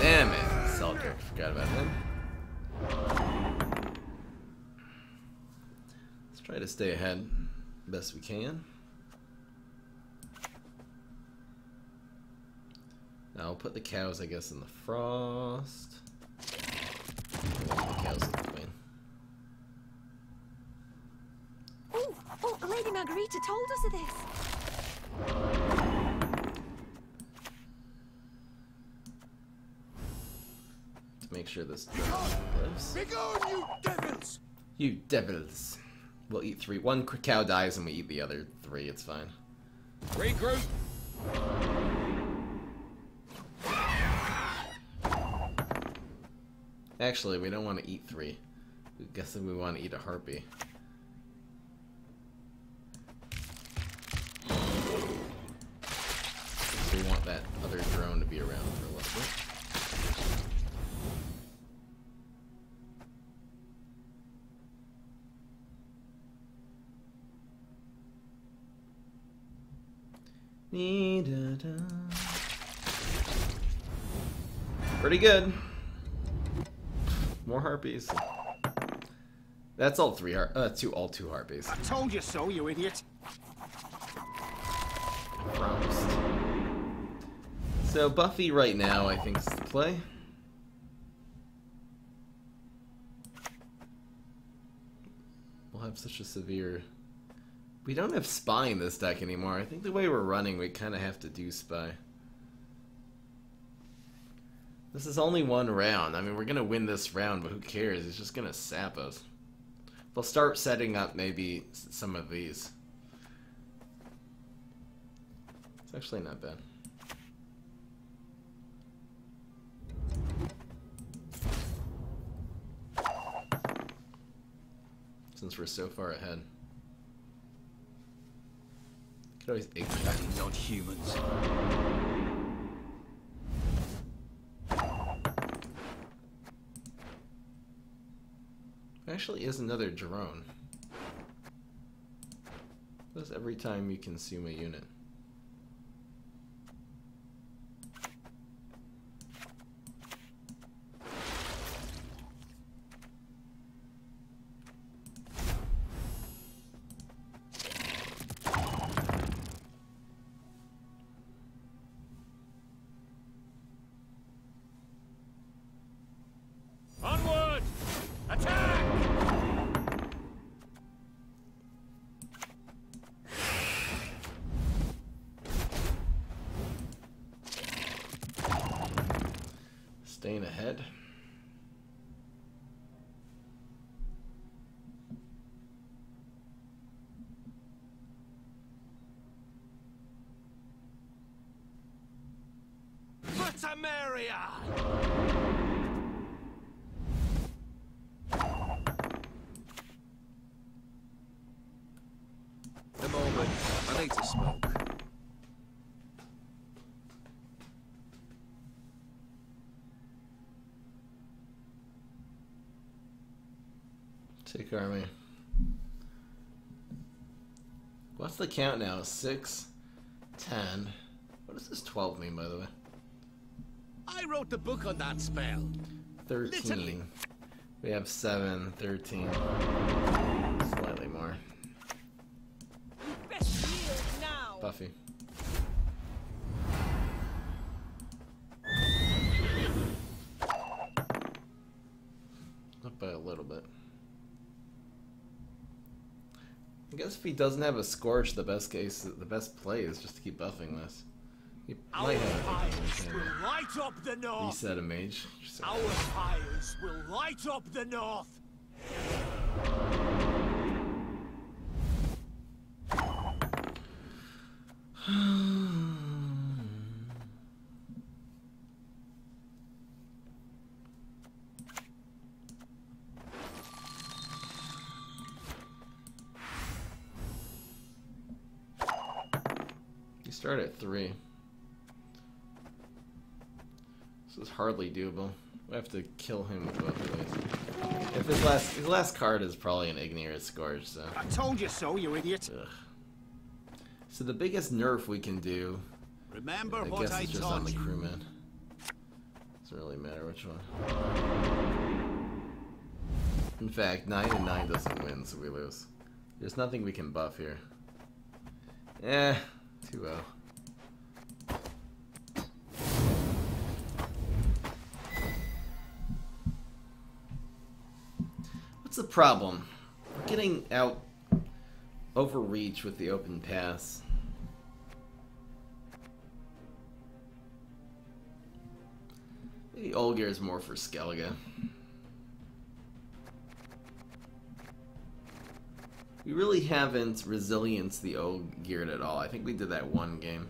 [SPEAKER 1] Damn it! Selkirk, forgot about him. Let's try to stay ahead best we can. Now I'll put the cows, I guess, in the frost. The cows in between.
[SPEAKER 2] Oh, Lady Margarita told us of this.
[SPEAKER 1] To make sure this lives.
[SPEAKER 4] Begone, you devils!
[SPEAKER 1] You devils. We'll eat 3. One cow dies and we eat the other 3. It's fine.
[SPEAKER 4] Regroup!
[SPEAKER 1] Actually, we don't want to eat 3. I'm guessing we want to eat a harpy. So we want that other drone to be around for a little bit. Pretty good. More harpies. That's all 3 all 2 harpies.
[SPEAKER 4] I told you so, you idiot!
[SPEAKER 1] Promised. So Buffy right now, I think, is the play. We'll have such a severe... We don't have Spy in this deck anymore. I think the way we're running, we kind of have to do Spy. This is only 1 round. I mean, we're going to win this round, but who cares? It's just going to sap us. We'll start setting up maybe some of these. It's actually not bad. Since we're so far ahead. Could always ignite.
[SPEAKER 5] Not humans.
[SPEAKER 1] Actually is another drone. Does every time you consume a unit.
[SPEAKER 4] Onward! Attack!
[SPEAKER 1] Staying ahead.
[SPEAKER 4] Samaria!
[SPEAKER 5] A moment. I need to smoke.
[SPEAKER 1] Take army. What's the count now? 6, 10. What does this 12 mean, by the way?
[SPEAKER 4] I wrote the book on that spell.
[SPEAKER 1] 13.
[SPEAKER 4] Literally.
[SPEAKER 1] We have 7, 13. Slightly more.
[SPEAKER 3] Best yield now.
[SPEAKER 1] Buffy. I guess if he doesn't have a Scorch, the best play is just to keep buffing this. He might have
[SPEAKER 6] will light up the north.
[SPEAKER 1] reset a mage.
[SPEAKER 6] Our fires will light up the north.
[SPEAKER 1] You start at 3. This is hardly doable. We have to kill him with both of these. If his last card is probably an Igneous Scourge, so.
[SPEAKER 6] I told you so, you idiot.
[SPEAKER 1] Ugh. So the biggest nerf we can do,
[SPEAKER 6] Remember
[SPEAKER 1] I
[SPEAKER 6] what
[SPEAKER 1] guess,
[SPEAKER 6] I
[SPEAKER 1] is just on
[SPEAKER 6] taught
[SPEAKER 1] the
[SPEAKER 6] you.
[SPEAKER 1] crewman. Doesn't really matter which one. In fact, 9 and 9 doesn't win, so we lose. There's nothing we can buff here. 2-0. What's the problem? We're getting out overreach with the open pass. Maybe Olgierd is more for Skellige. We really haven't resilienced the Olgierd at all. I think we did that one game.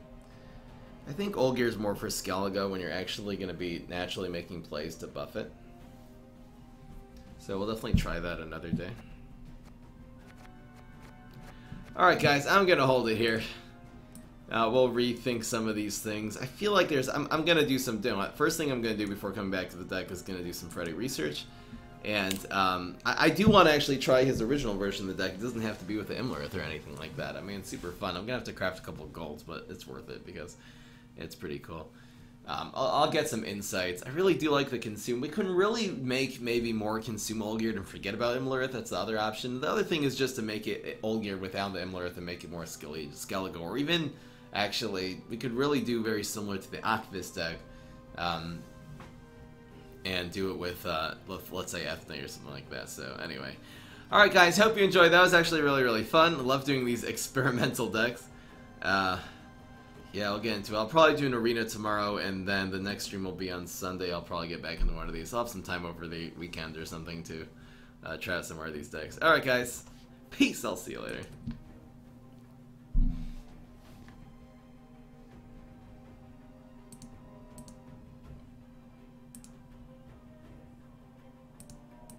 [SPEAKER 1] I think Olgierd is more for Skellige when you're actually going to be naturally making plays to buff it. So we'll definitely try that another day. Alright guys, I'm going to hold it here. We'll rethink some of these things. I feel like I'm going to do some first thing I'm going to do before coming back to the deck is going to do some Freddy research. And I do want to actually try his original version of the deck. It doesn't have to be with the Imlerith or anything like that. I mean, it's super fun. I'm going to have to craft a couple of golds, but it's worth it because it's pretty cool. I'll get some insights. I really do like the consume. We couldn't really make maybe more consume Olgierd and forget about Imlerith. That's the other option. The other thing is just to make it Olgierd without the Imlerith and make it more Skellige. Or even, actually, we could really do very similar to the Akvis deck. And do it with, let's say, Ethne or something like that. So, anyway. Alright, guys. Hope you enjoyed. That was actually really, really fun. I love doing these experimental decks. Yeah, I'll get into it. I'll probably do an arena tomorrow, and then the next stream will be on Sunday. I'll probably get back into one of these. I'll have some time over the weekend or something to try out some more of these decks. Alright, guys. Peace. I'll see you later.